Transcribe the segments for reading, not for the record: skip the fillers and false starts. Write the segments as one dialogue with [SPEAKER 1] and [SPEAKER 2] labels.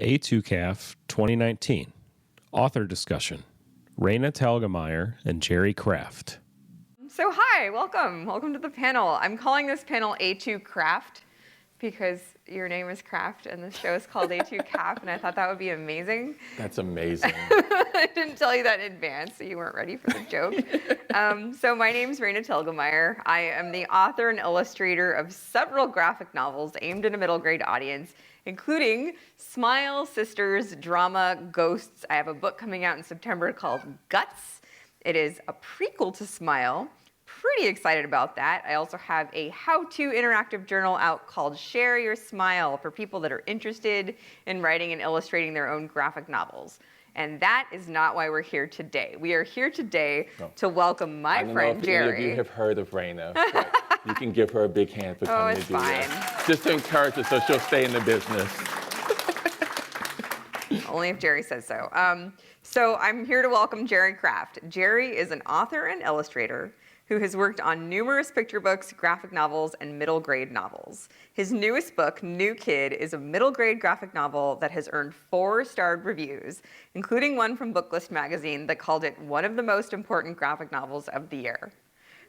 [SPEAKER 1] A2CAF 2019. Author discussion. Raina Telgemeier and Jerry Craft.
[SPEAKER 2] So hi, welcome to the panel. I'm calling this panel A2CRAFT because your name is Craft and the show is called A2CAF, and I thought that would be amazing.
[SPEAKER 3] That's amazing.
[SPEAKER 2] I didn't tell you that in advance, so you weren't ready for the joke. So my name's Raina Telgemeier. I am the author and illustrator of several graphic novels aimed at a middle grade audience, including Smile, Sisters, Drama, Ghosts. I have a book coming out in September called Guts. It is a prequel to Smile. Pretty excited about that. I also have a how-to interactive journal out called Share Your Smile for people that are interested in writing and illustrating their own graphic novels. And that is not why we're here today. We are here today to welcome my friend Jerry.
[SPEAKER 3] I don't know if any of you have heard of Raina, but you can give her a big hand for coming to do that. Just to encourage her so she'll stay in the business.
[SPEAKER 2] Only if Jerry says so. So I'm here to welcome Jerry Craft. Jerry is an author and illustrator who has worked on numerous picture books, graphic novels, and middle grade novels. His newest book, New Kid, is a middle grade graphic novel that has earned 4-starred reviews, including one from Booklist magazine that called it one of the most important graphic novels of the year.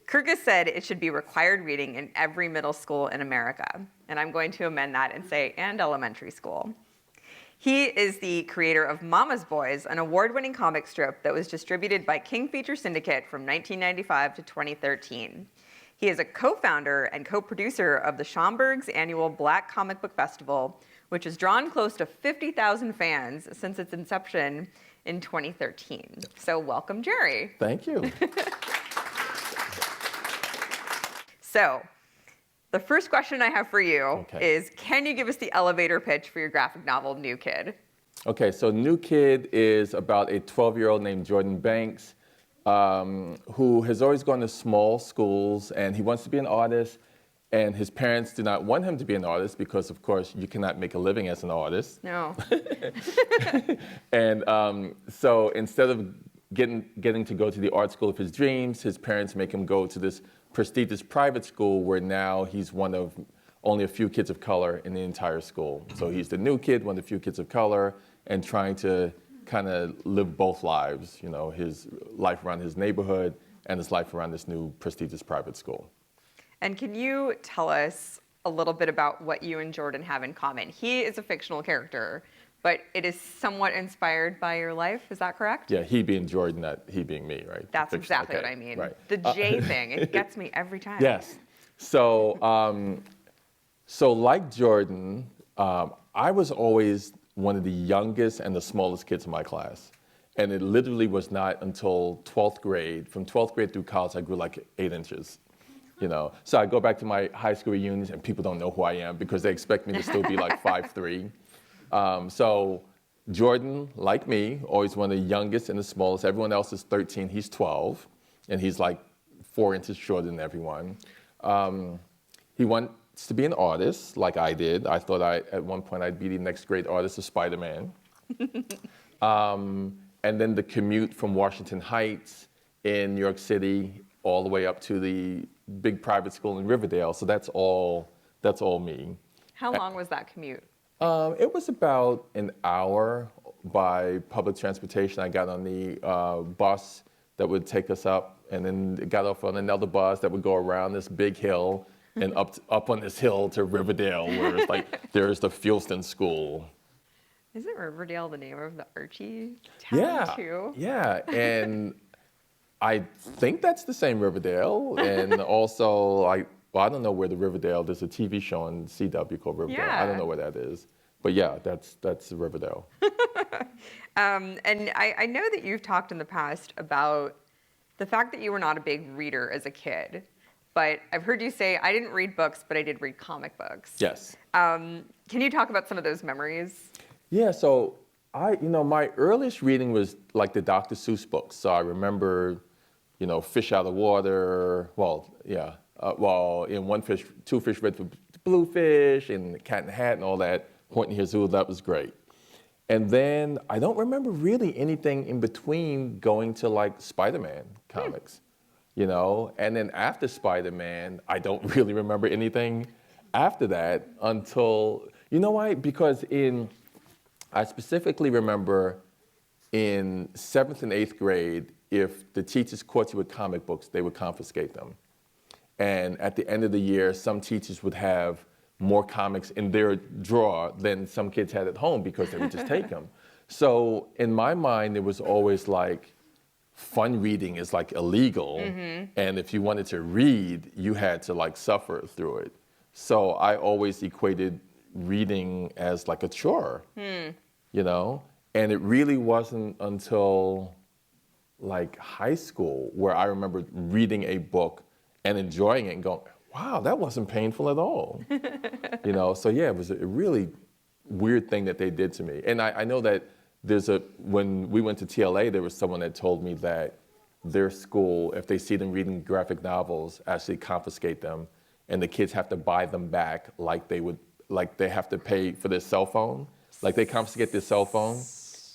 [SPEAKER 2] Kirkus said it should be required reading in every middle school in America. And I'm going to amend that and say, and elementary school. He is the creator of Mama's Boys, an award-winning comic strip that was distributed by King Feature Syndicate from 1995 to 2013. He is a co-founder and co-producer of the Schomburg's annual Black Comic Book Festival, which has drawn close to 50,000 fans since its inception in 2013. So welcome, Jerry.
[SPEAKER 3] Thank you.
[SPEAKER 2] So, the first question I have for you is, can you give us the elevator pitch for your graphic novel, New Kid?
[SPEAKER 3] Okay, so New Kid is about a 12-year-old named Jordan Banks who has always gone to small schools, and he wants to be an artist, and his parents do not want him to be an artist because, of course, you cannot make a living as an artist.
[SPEAKER 2] No.
[SPEAKER 3] And so instead of getting to go to the art school of his dreams, his parents make him go to this prestigious private school where now he's one of only a few kids of color in the entire school. So he's the new kid, one of the few kids of color, and trying to kind of live both lives, you know, his life around his neighborhood and his life around this new prestigious private school.
[SPEAKER 2] And can you tell us a little bit about what you and Jordan have in common? He is a fictional character, but it is somewhat inspired by your life, is that correct?
[SPEAKER 3] Yeah, he being Jordan, not he being me, right?
[SPEAKER 2] That's exactly what I mean.
[SPEAKER 3] Right.
[SPEAKER 2] The J thing, it gets me every time.
[SPEAKER 3] Yes. So, so like Jordan, I was always one of the youngest and the smallest kids in my class. And it literally was not until 12th grade, from 12th grade through college, I grew like 8 inches. You know, so I go back to my high school reunions and people don't know who I am because they expect me to still be like 5'3". So Jordan, like me, always one of the youngest and the smallest. Everyone else is 13, he's 12, and he's like 4 inches shorter than everyone. He wants to be an artist, like I did. I thought at one point I'd be the next great artist of Spider-Man. And then the commute from Washington Heights in New York City all the way up to the big private school in Riverdale. So that's all me.
[SPEAKER 2] How long was that commute?
[SPEAKER 3] It was about an hour by public transportation. I got on the bus that would take us up, and then got off on another bus that would go around this big hill and up on this hill to Riverdale, where it's like there's the Fieldston School.
[SPEAKER 2] Isn't Riverdale the name of the Archie town too?
[SPEAKER 3] Yeah, and I think that's the same Riverdale, and also Well, I don't know where the Riverdale, there's a TV show on CW called Riverdale.
[SPEAKER 2] Yeah.
[SPEAKER 3] I don't know where that is. But yeah, that's Riverdale.
[SPEAKER 2] And I know that you've talked in the past about the fact that you were not a big reader as a kid. But I've heard you say, I didn't read books, but I did read comic books.
[SPEAKER 3] Yes.
[SPEAKER 2] Can you talk about some of those memories?
[SPEAKER 3] Yeah, so my earliest reading was like the Dr. Seuss books. So I remember, Fish Out of Water, in One Fish, Two Fish Read for Bluefish, and Cat in the Hat and all that, Point in Here Zoo, that was great. And then I don't remember really anything in between going to like Spider-Man comics, and then after Spider-Man, I don't really remember anything after that until, you know why? Because in I specifically remember in 7th and 8th grade, if the teachers caught you with comic books, they would confiscate them. And at the end of the year, some teachers would have more comics in their drawer than some kids had at home because they would just take them. So in my mind, it was always like, fun reading is like illegal. And if you wanted to read, you had to like suffer through it. So I always equated reading as like a chore, you know? And it really wasn't until like high school where I remember reading a book and enjoying it and going, wow, that wasn't painful at all. You know, so yeah, it was a really weird thing that they did to me. And I know that when we went to TLA, there was someone that told me that their school, if they see them reading graphic novels, actually confiscate them, and the kids have to buy them back like they have to pay for their cell phone. Like they confiscate their cell phone,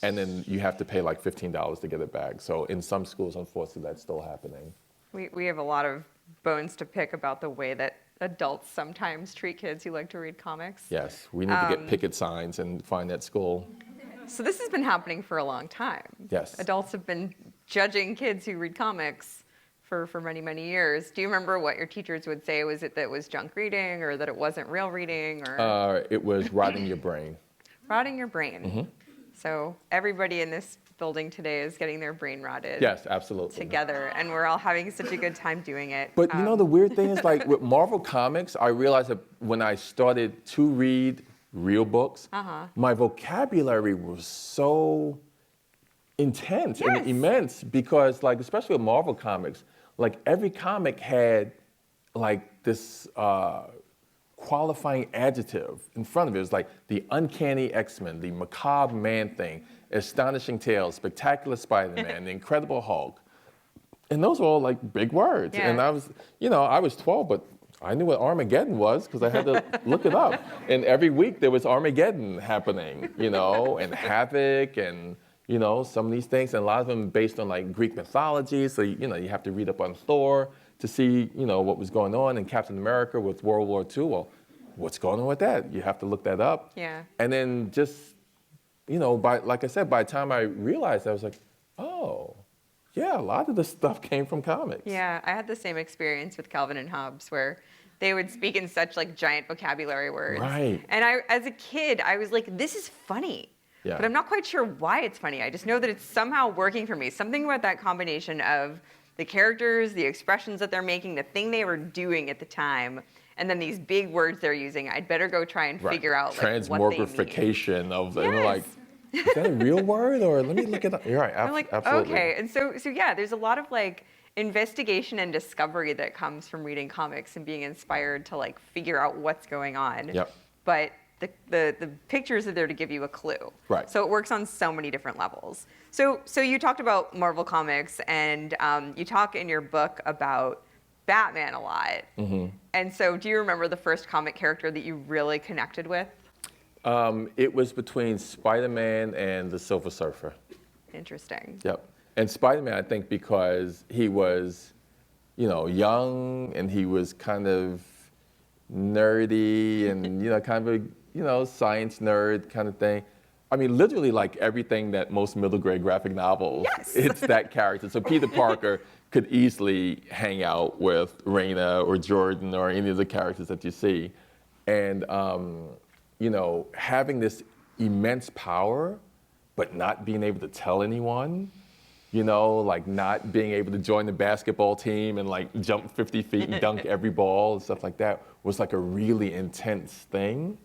[SPEAKER 3] and then you have to pay like $15 to get it back. So in some schools, unfortunately, that's still happening.
[SPEAKER 2] We have a lot of bones to pick about the way that adults sometimes treat kids who like to read comics.
[SPEAKER 3] Yes, we need to get picket signs and find that school.
[SPEAKER 2] So this has been happening for a long time.
[SPEAKER 3] Yes.
[SPEAKER 2] Adults have been judging kids who read comics for many, many years. Do you remember what your teachers would say? Was it that it was junk reading, or that it wasn't real reading? Or
[SPEAKER 3] It was rotting your brain.
[SPEAKER 2] Rotting your brain. So everybody in this building today is getting their brain rotted.
[SPEAKER 3] Yes, absolutely.
[SPEAKER 2] Together, and we're all having such a good time doing it.
[SPEAKER 3] But you know, the weird thing is, like with Marvel Comics, I realized that when I started to read real books, my vocabulary was so intense and immense because, like, especially with Marvel Comics, like every comic had like this qualifying adjective in front of it. It was like the uncanny X-Men, the macabre Man-Thing, astonishing tales, spectacular Spider-Man, the Incredible Hulk. And those were all like big words.
[SPEAKER 2] Yeah.
[SPEAKER 3] And I was, I was 12, but I knew what Armageddon was because I had to look it up. And every week there was Armageddon happening, and Havoc and, some of these things. And a lot of them based on like Greek mythology. So, you have to read up on Thor to see, what was going on. And Captain America with World War II. Well, what's going on with that? You have to look that up.
[SPEAKER 2] Yeah.
[SPEAKER 3] And then just, like I said, by the time I realized, I was like, oh, yeah, a lot of this stuff came from comics.
[SPEAKER 2] Yeah, I had the same experience with Calvin and Hobbes, where they would speak in such like giant vocabulary words.
[SPEAKER 3] Right.
[SPEAKER 2] And as a kid, I was like, this is funny.
[SPEAKER 3] Yeah.
[SPEAKER 2] But I'm not quite sure why it's funny. I just know that it's somehow working for me. Something about that combination of the characters, the expressions that they're making, the thing they were doing at the time, and then these big words they're using. I'd better go try and figure out like, what they mean.
[SPEAKER 3] Transmogrification of,
[SPEAKER 2] Yes.
[SPEAKER 3] like, is that a real word, or let me look it up? You're right,
[SPEAKER 2] I'm like,
[SPEAKER 3] absolutely.
[SPEAKER 2] okay. And so yeah, there's a lot of like investigation and discovery that comes from reading comics and being inspired to like figure out what's going on.
[SPEAKER 3] Yep.
[SPEAKER 2] But the pictures are there to give you a clue.
[SPEAKER 3] Right.
[SPEAKER 2] So it works on so many different levels. So you talked about Marvel Comics, and you talk in your book about Batman a lot. And so do you remember the first comic character that you really connected with?
[SPEAKER 3] It was between Spider-Man and the Silver Surfer.
[SPEAKER 2] Interesting.
[SPEAKER 3] Yep. And Spider-Man, I think, because he was, young and he was kind of nerdy and, kind of a, science nerd kind of thing. I mean, literally like everything that most middle grade graphic novels, it's that character. So Peter Parker could easily hang out with Raina or Jordan or any of the characters that you see. And, having this immense power, but not being able to tell anyone, like not being able to join the basketball team and like jump 50 feet and dunk every ball and stuff like that was like a really intense thing.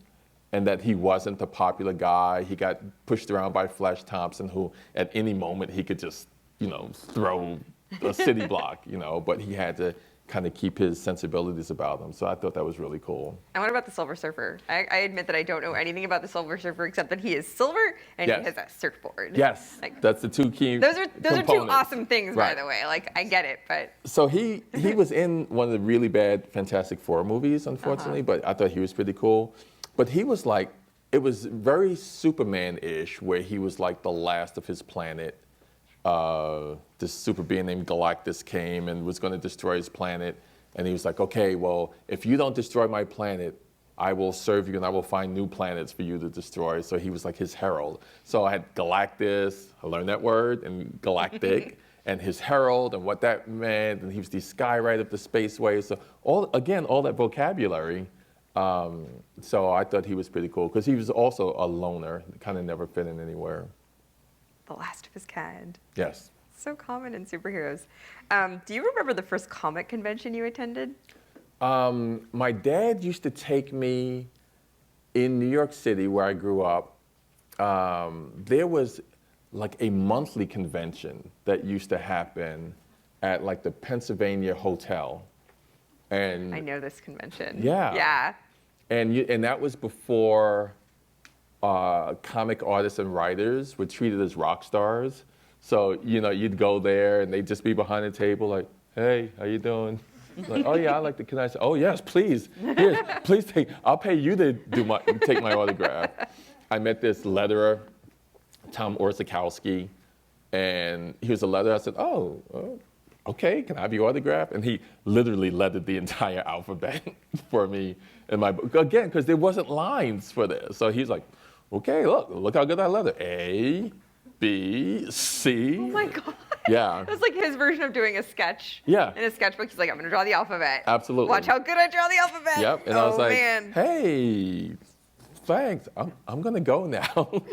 [SPEAKER 3] And that he wasn't the popular guy. He got pushed around by Flash Thompson, who at any moment he could just, throw a city block, but he had to kind of keep his sensibilities about him. So I thought that was really cool.
[SPEAKER 2] And what about the Silver Surfer? I admit that I don't know anything about the Silver Surfer except that he is silver and he has a surfboard.
[SPEAKER 3] Yes,
[SPEAKER 2] like,
[SPEAKER 3] that's the two key
[SPEAKER 2] Those are two awesome things,
[SPEAKER 3] right.
[SPEAKER 2] by the way. Like, I get it, but...
[SPEAKER 3] So he was in one of the really bad Fantastic Four movies, unfortunately, but I thought he was pretty cool. But he was like, it was very Superman-ish, where he was like the last of his planet. This super being named Galactus came and was going to destroy his planet. And he was like, okay, well, if you don't destroy my planet, I will serve you and I will find new planets for you to destroy. So he was like his herald. So I had Galactus, I learned that word, and Galactic, and his herald and what that meant. And he was the skywriter of the spaceways. So all that vocabulary. So I thought he was pretty cool because he was also a loner, kind of never fit in anywhere.
[SPEAKER 2] The last of his kind.
[SPEAKER 3] Yes.
[SPEAKER 2] So common in superheroes. Do you remember the first comic convention you attended?
[SPEAKER 3] My dad used to take me in New York City, where I grew up. There was like a monthly convention that used to happen at like the Pennsylvania Hotel. And
[SPEAKER 2] I know this convention.
[SPEAKER 3] Yeah.
[SPEAKER 2] Yeah.
[SPEAKER 3] And that was before comic artists and writers were treated as rock stars. So, you'd go there and they'd just be behind the table like, hey, how you doing? Like, oh yeah, I like the, can I say, oh yes, please, here, please I'll pay you to take my autograph. I met this letterer, Tom Orzechowski, and he was a letterer. I said, oh, okay, can I have your autograph? And he literally lettered the entire alphabet for me in my book. Again, because there wasn't lines for this. So he's like, okay, look how good I letter. A, B, C.
[SPEAKER 2] Oh my God.
[SPEAKER 3] Yeah.
[SPEAKER 2] It was like his version of doing a sketch.
[SPEAKER 3] Yeah.
[SPEAKER 2] In a sketchbook, he's like, I'm going to draw the alphabet.
[SPEAKER 3] Absolutely.
[SPEAKER 2] Watch how good I draw the alphabet.
[SPEAKER 3] Yep. And I was like,
[SPEAKER 2] man.
[SPEAKER 3] hey, thanks. I'm going to go now.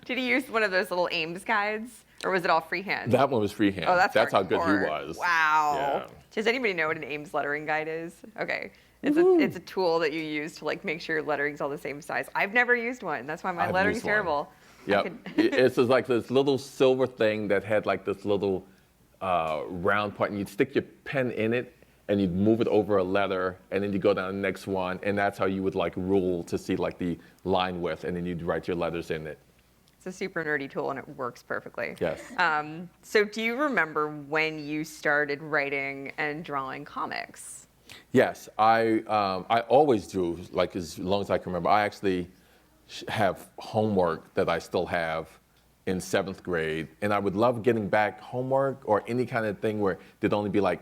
[SPEAKER 2] Did he use one of those little Ames guides? Or was it all freehand?
[SPEAKER 3] That one was freehand.
[SPEAKER 2] Oh, that's
[SPEAKER 3] how good he
[SPEAKER 2] hardcore.
[SPEAKER 3] was.
[SPEAKER 2] Wow.
[SPEAKER 3] Yeah.
[SPEAKER 2] Does anybody know what an Ames lettering guide is? Okay. It's a tool that you use to like make sure your lettering's all the same size. I've never used one. That's why my lettering's terrible.
[SPEAKER 3] Yep. It's just like this little silver thing that had like this little round part, and you'd stick your pen in it, and you'd move it over a letter, and then you go down to the next one, and that's how you would like rule to see like the line width, and then you'd write your letters in it.
[SPEAKER 2] It's a super nerdy tool, and it works perfectly.
[SPEAKER 3] Yes.
[SPEAKER 2] So do you remember when you started writing and drawing comics?
[SPEAKER 3] Yes, I always drew, like as long as I can remember. I actually have homework that I still have in 7th grade, and I would love getting back homework or any kind of thing where there'd only be like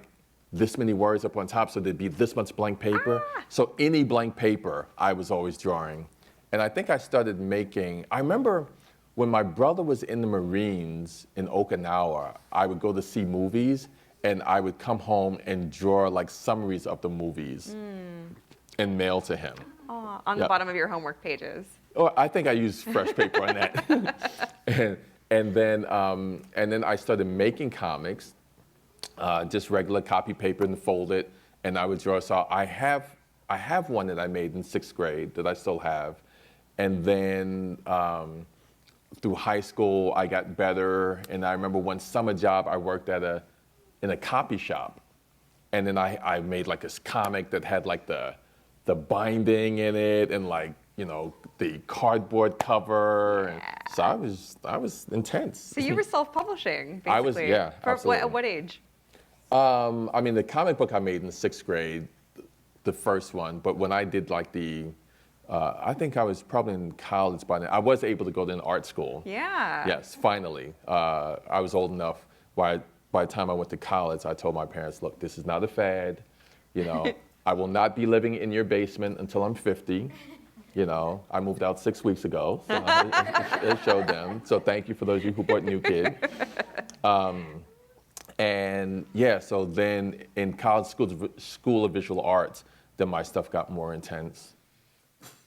[SPEAKER 3] this many words up on top, so there'd be this much blank paper. So any blank paper, I was always drawing. And I think I started making, I remember when my brother was in the Marines in Okinawa, I would go to see movies, and I would come home and draw like summaries of the movies and mail to him.
[SPEAKER 2] On the bottom of your homework pages.
[SPEAKER 3] Oh, I think I used fresh paper on that. and then I started making comics, just regular copy paper and fold it, and I would draw. So I have one that I made in 6th grade that I still have, and then through high school I got better. And I remember one summer job I worked in a copy shop, and then I made like this comic that had like the binding in it and like the cardboard cover. And so I was intense.
[SPEAKER 2] So you were self-publishing, basically.
[SPEAKER 3] I was, yeah, absolutely.
[SPEAKER 2] At what age?
[SPEAKER 3] I mean, the comic book I made in 6th grade, the first one, but when I did like I think I was probably in college by then. I was able to go to an art school.
[SPEAKER 2] Yeah.
[SPEAKER 3] Yes, finally. I was old enough. By the time I went to college, I told my parents, look, this is not a fad. I will not be living in your basement until I'm 50. I moved out 6 weeks ago, so it showed them. So thank you for those of you who bought New Kid. And yeah, so then in college school of visual arts, then my stuff got more intense.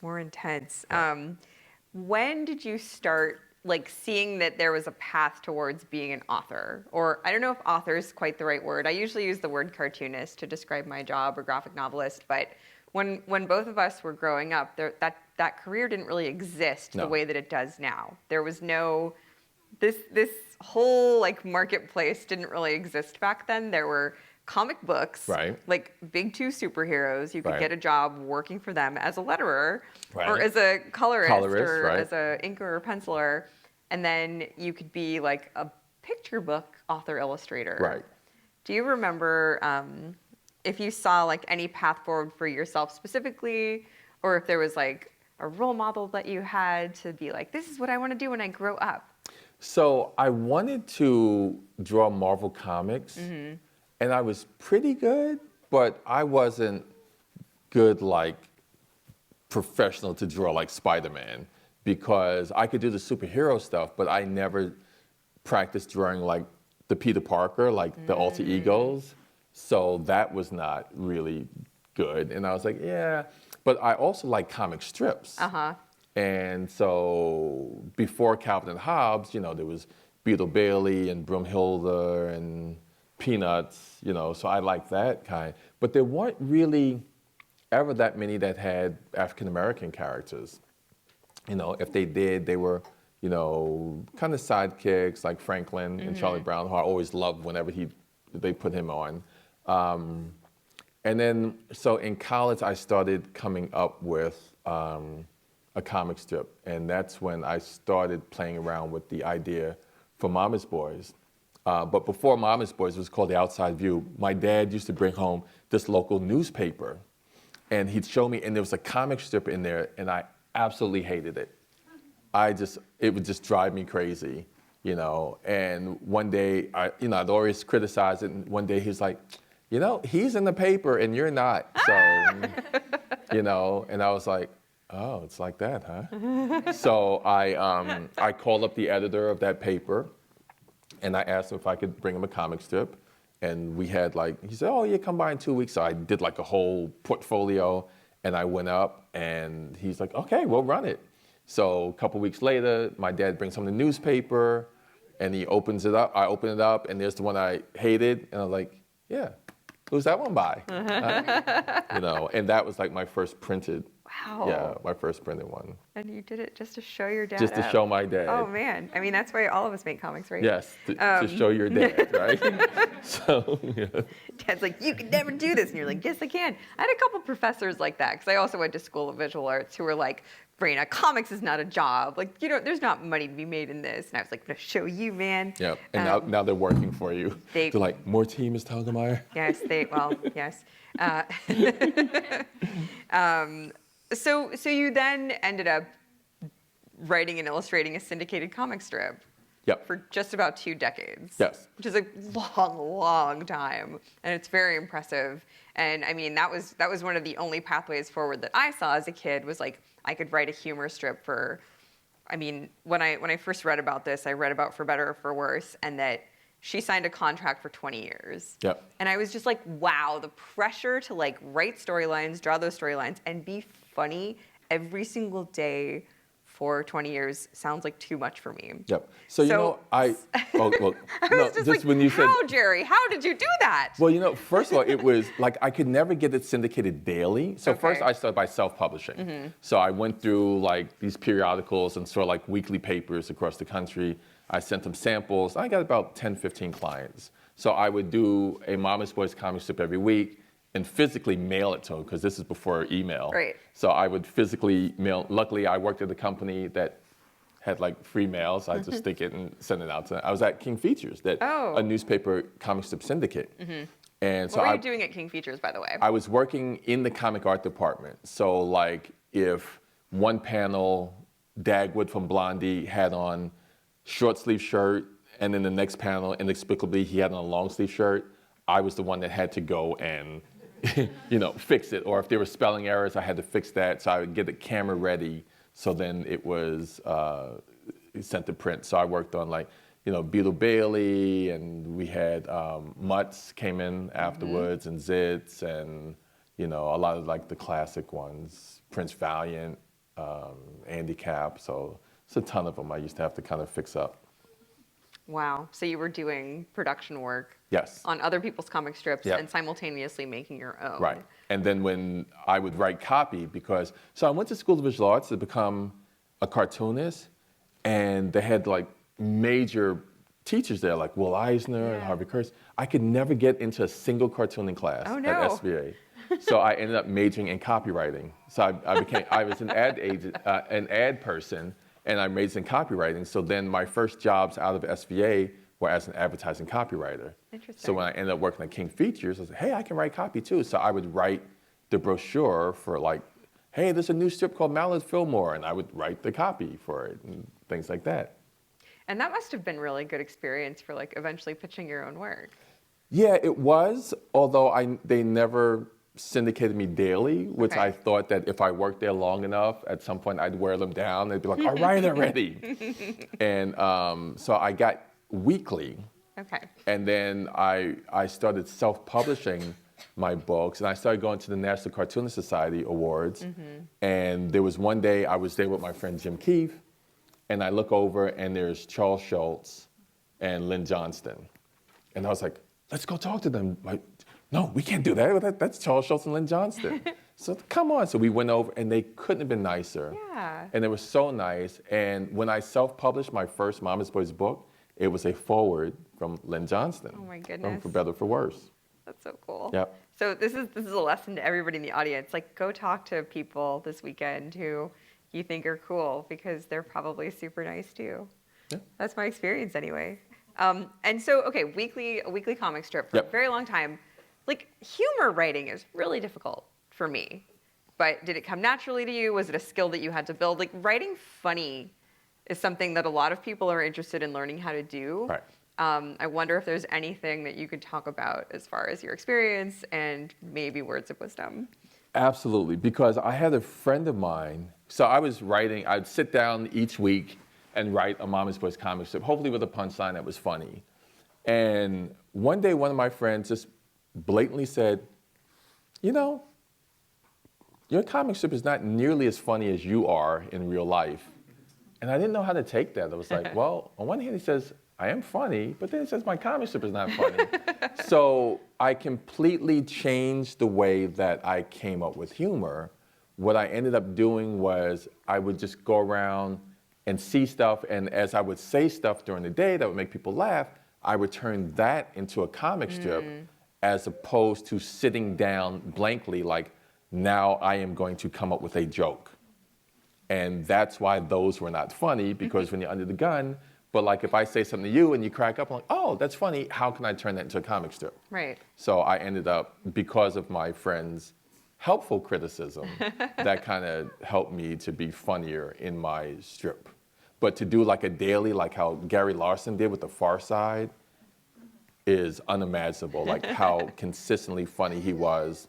[SPEAKER 2] More intense. When did you start like seeing that there was a path towards being an author? Or I don't know if author is quite the right word. I usually use the word cartoonist to describe my job, or graphic novelist, but when both of us were growing up, that career didn't really exist the way that it does now. There was no, this whole like marketplace didn't really exist back then. There were comic books, like big 2 superheroes. You could get a job working for them as a letterer, or as a colorist or as a inker or penciler, and then you could be like a picture book author illustrator.
[SPEAKER 3] Right.
[SPEAKER 2] Do you remember if you saw like any path forward for yourself specifically, or if there was like a role model that you had to be like, this is what I want to do when I grow up?
[SPEAKER 3] So I wanted to draw Marvel comics, and I was pretty good, but I wasn't good like professional to draw like Spider-Man because I could do the superhero stuff, but I never practiced drawing like the Peter Parker, like the alter egos. So that was not really good. And I was like, yeah. But I also like comic strips. And so before Calvin and Hobbes, there was Beetle Bailey and Broomhilda and Peanuts, so I liked that kind. But there weren't really ever that many that had African American characters. If they did, they were, kind of sidekicks like Franklin and Charlie Brown, who I always loved whenever they put him on. And then, so in college, I started coming up with a comic strip, and that's when I started playing around with the idea for Mama's Boys. But before Mama's Boys, it was called The Outside View. My dad used to bring home this local newspaper, and he'd show me, and there was a comic strip in there, and I absolutely hated it. It would just drive me crazy, And one day, I'd always criticize it, and one day he was like, he's in the paper and you're not, so, and I was like, oh, it's like that, huh? So I called up the editor of that paper, and I asked him if I could bring him a comic strip. And we had he said, oh, yeah, come by in 2 weeks. So I did a whole portfolio, and I went up, and he's like, okay, we'll run it. So a couple weeks later, my dad brings home the newspaper, and he opens it up. I open it up, and there's the one I hated. And I was like, yeah, who's that one by? And that was my first printed.
[SPEAKER 2] Wow.
[SPEAKER 3] Yeah, my first printed one.
[SPEAKER 2] And you did it just to show your dad
[SPEAKER 3] Just to show my dad.
[SPEAKER 2] Oh, man. I mean, that's why all of us make comics, right?
[SPEAKER 3] Yes, to show your dad, right? So, yeah.
[SPEAKER 2] Dad's like, you could never do this. And you're like, yes, I can. I had a couple professors like that, because I also went to School of Visual Arts, who were like, Raina, comics is not a job. There's not money to be made in this. And I was like, I'm going to show you, man.
[SPEAKER 3] Yeah, and now they're working for you. They're like, more tea, Ms. Telgemeier?
[SPEAKER 2] Yes, yes. So you then ended up writing and illustrating a syndicated comic strip.
[SPEAKER 3] Yep.
[SPEAKER 2] For just about 2 decades.
[SPEAKER 3] Yes.
[SPEAKER 2] Which is a long, long time, and it's very impressive. And I mean, that was one of the only pathways forward that I saw as a kid, was I could write a humor strip for. I mean, when I first read about this, I read about For Better or For Worse, and that she signed a contract for 20 years.
[SPEAKER 3] Yep.
[SPEAKER 2] And I was just like, wow, the pressure to write storylines, draw those storylines, and be funny every single day for 20 years sounds like too much for me.
[SPEAKER 3] Yep. So
[SPEAKER 2] I was just
[SPEAKER 3] when you said,
[SPEAKER 2] Jerry, how did you do that?
[SPEAKER 3] Well, first of all, it was I could never get it syndicated daily. So first I started by self-publishing. Mm-hmm. So I went through these periodicals and sort of weekly papers across the country. I sent them samples. I got about 10, 15 clients. So I would do a Mama's Boys comic strip every week and physically mail it to them, because this is before email.
[SPEAKER 2] Right.
[SPEAKER 3] So I would physically mail. Luckily, I worked at a company that had free mail, so I just stick it and send it out to them. I was at King Features, a newspaper comic strip syndicate. Mm-hmm. And so
[SPEAKER 2] what were you doing at King Features, by the way?
[SPEAKER 3] I was working in the comic art department. So if one panel, Dagwood from Blondie had on short sleeve shirt, and then the next panel, inexplicably, he had on a long sleeve shirt, I was the one that had to go and fix it. Or if there were spelling errors, I had to fix that. So I would get the camera ready. So then it was sent to print. So I worked on Beetle Bailey, and we had Mutts came in afterwards, and Zitz, and a lot of the classic ones, Prince Valiant, Andy Cap. So it's a ton of them I used to have to kind of fix up.
[SPEAKER 2] Wow. So you were doing production work.
[SPEAKER 3] Yes.
[SPEAKER 2] On other people's comic strips,
[SPEAKER 3] yep.
[SPEAKER 2] and simultaneously making your own.
[SPEAKER 3] Right. And then when I would write copy, so I went to School of Visual Arts to become a cartoonist, and they had major teachers there, like Will Eisner and Harvey Kurtz. I could never get into a single cartooning class at SVA. So I ended up majoring in copywriting. So I was an ad agent, an ad person, and I majored in copywriting. So then my first jobs out of SVA were as an advertising copywriter.
[SPEAKER 2] Interesting.
[SPEAKER 3] So when I ended up working at King Features, I said, hey, I can write copy too. So I would write the brochure for hey, there's a new strip called Mallard Fillmore, and I would write the copy for it and things like that.
[SPEAKER 2] And that must have been really good experience for eventually pitching your own work.
[SPEAKER 3] Yeah, it was, although they never syndicated me daily, which
[SPEAKER 2] Okay.
[SPEAKER 3] I thought that if I worked there long enough, at some point I'd wear them down. They'd be like, all right already. And so I got weekly.
[SPEAKER 2] Okay.
[SPEAKER 3] And then I started self-publishing my books, and I started going to the National Cartoonist Society Awards. And there was one day I was there with my friend Jim Keefe, and I look over and there's Charles Schultz and Lynn Johnston. And I was like, let's go talk to them. Like, no, we can't do that. That's Charles Schultz and Lynn Johnston. So come on. So we went over, and they couldn't have been nicer.
[SPEAKER 2] Yeah.
[SPEAKER 3] And they were so nice. And when I self-published my first Mama's Boys book, it was a foreword from Lynn Johnston.
[SPEAKER 2] Oh my
[SPEAKER 3] From
[SPEAKER 2] goodness.
[SPEAKER 3] For Better or For Worse.
[SPEAKER 2] That's so cool.
[SPEAKER 3] Yep.
[SPEAKER 2] So this is a lesson to everybody in the audience. Like, go talk to people this weekend who you think are cool, because they're probably super nice too.
[SPEAKER 3] Yeah.
[SPEAKER 2] That's my experience anyway. And so, okay, a weekly comic strip for a
[SPEAKER 3] Yep.
[SPEAKER 2] very long time. Like, humor writing is really difficult for me. But did it come naturally to you? Was it a skill that you had to build? Like, writing funny is something that a lot of people are interested in learning how to do.
[SPEAKER 3] Right.
[SPEAKER 2] I wonder if there's anything that you could talk about as far as your experience and maybe words of wisdom.
[SPEAKER 3] Absolutely, because I had a friend of mine, so I was writing, I'd sit down each week and write a Mama's Boys comic strip, hopefully with a punchline that was funny. And one day, one of my friends just blatantly said, you know, your comic strip is not nearly as funny as you are in real life. And I didn't know how to take that. I was like, well, on one hand, he says, I am funny, but then he says my comic strip is not funny. So I completely changed the way that I came up with humor. What I ended up doing was I would just go around and see stuff, and as I would say stuff during the day that would make people laugh, I would turn that into a comic strip as opposed to sitting down blankly like, now I am going to come up with a joke. And that's why those were not funny, because when you're under the gun, but like if I say something to you and you crack up, I'm like, oh, that's funny, how can I turn that into a comic strip?
[SPEAKER 2] Right.
[SPEAKER 3] So I ended up, because of my friend's helpful criticism, that kind of helped me to be funnier in my strip. But to do like a daily, like how Gary Larson did with The Far Side, is unimaginable, like how consistently funny he was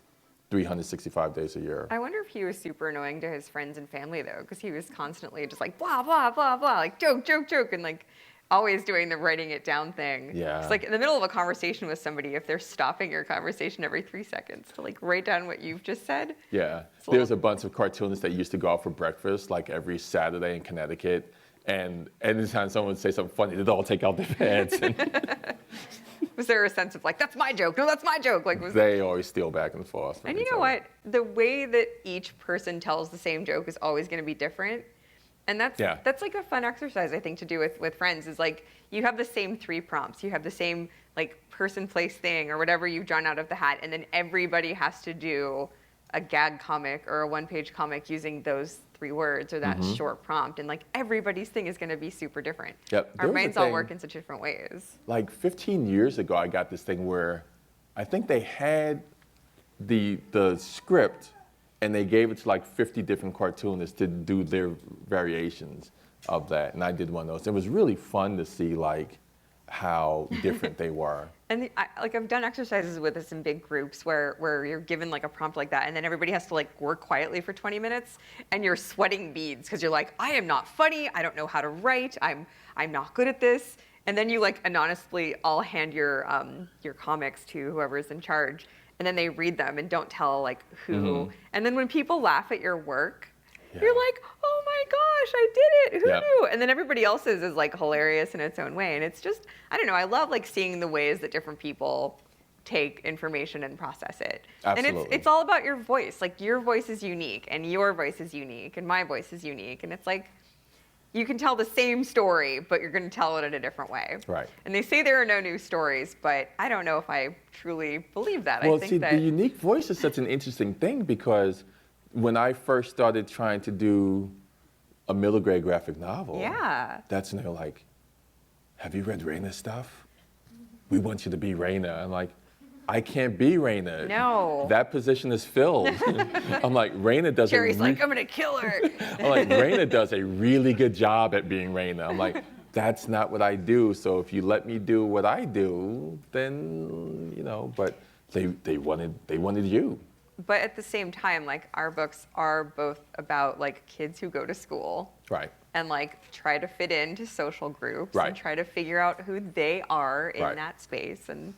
[SPEAKER 3] 365 days a year.
[SPEAKER 2] I wonder if he was super annoying to his friends and family, though, because he was constantly just like, blah, blah, blah, blah, like joke, joke, joke, and like always doing the writing it down thing.
[SPEAKER 3] Yeah.
[SPEAKER 2] It's like in the middle of a conversation with somebody, if they're stopping your conversation every 3 seconds to like write down what you've just said.
[SPEAKER 3] Yeah,
[SPEAKER 2] So-
[SPEAKER 3] there's a bunch of cartoonists that used to go out for breakfast like every Saturday in Connecticut, and anytime someone would say something funny, they'd all take out their pants. And
[SPEAKER 2] Was there a sense of like, that's my joke, no, that's my joke? Like, was
[SPEAKER 3] they always steal back and forth. from
[SPEAKER 2] And you
[SPEAKER 3] each
[SPEAKER 2] know
[SPEAKER 3] other.
[SPEAKER 2] what? The way that each person tells the same joke is always going to be different. And that's
[SPEAKER 3] Yeah.
[SPEAKER 2] that's like a fun exercise, I think, to do with friends, is like you have the same 3 prompts. You have the same like person, place, thing, or whatever you've drawn out of the hat. And then everybody has to do a gag comic or a 1-page comic using those 3 words or that short prompt. And like everybody's thing is going to be super different.
[SPEAKER 3] Yep.
[SPEAKER 2] Our
[SPEAKER 3] There was a
[SPEAKER 2] brains all
[SPEAKER 3] thing-
[SPEAKER 2] work in such different ways.
[SPEAKER 3] Like 15 years ago, I got this thing where I think they had the script and they gave it to like 50 different cartoonists to do their variations of that. And I did one of those. It was really fun to see like how different they were.
[SPEAKER 2] And I've done exercises with this in big groups where you're given like a prompt like that, and then everybody has to like work quietly for 20 minutes, and you're sweating beads because you're like, I am not funny, I don't know how to write, I'm not good at this. And then you like anonymously all hand your comics to whoever's in charge, and then they read them and don't tell like who. And then when people laugh at your work, you're like, oh my gosh, I did it. Who
[SPEAKER 3] Yep.
[SPEAKER 2] knew? And then everybody else's is like hilarious in its own way. And it's just, I don't know, I love like seeing the ways that different people take information and process it. And
[SPEAKER 3] Absolutely.
[SPEAKER 2] it's all about your voice. Like your voice is unique and your voice is unique and my voice is unique. And it's like, you can tell the same story, but you're going to tell it in a different way.
[SPEAKER 3] Right.
[SPEAKER 2] And they say there are no new stories, but I don't know if I truly believe that.
[SPEAKER 3] Well,
[SPEAKER 2] I think
[SPEAKER 3] see,
[SPEAKER 2] that
[SPEAKER 3] the unique voice is such an interesting thing, because when I first started trying to do a middle grade graphic novel,
[SPEAKER 2] Yeah.
[SPEAKER 3] that's when they're like, have you read Raina's stuff? We want you to be Raina. I'm like, I can't be Raina.
[SPEAKER 2] No.
[SPEAKER 3] That position is filled. I'm like, Raina does
[SPEAKER 2] Jerry's like, I'm going to kill her.
[SPEAKER 3] I'm like, Raina does a really good job at being Raina. I'm like, that's not what I do. So if you let me do what I do, then, you know, but they wanted you.
[SPEAKER 2] but at the same time, like our books are both about like kids who go to school.
[SPEAKER 3] Right.
[SPEAKER 2] And like try to fit into social groups
[SPEAKER 3] Right.
[SPEAKER 2] and try to figure out who they are in
[SPEAKER 3] Right.
[SPEAKER 2] that space. And,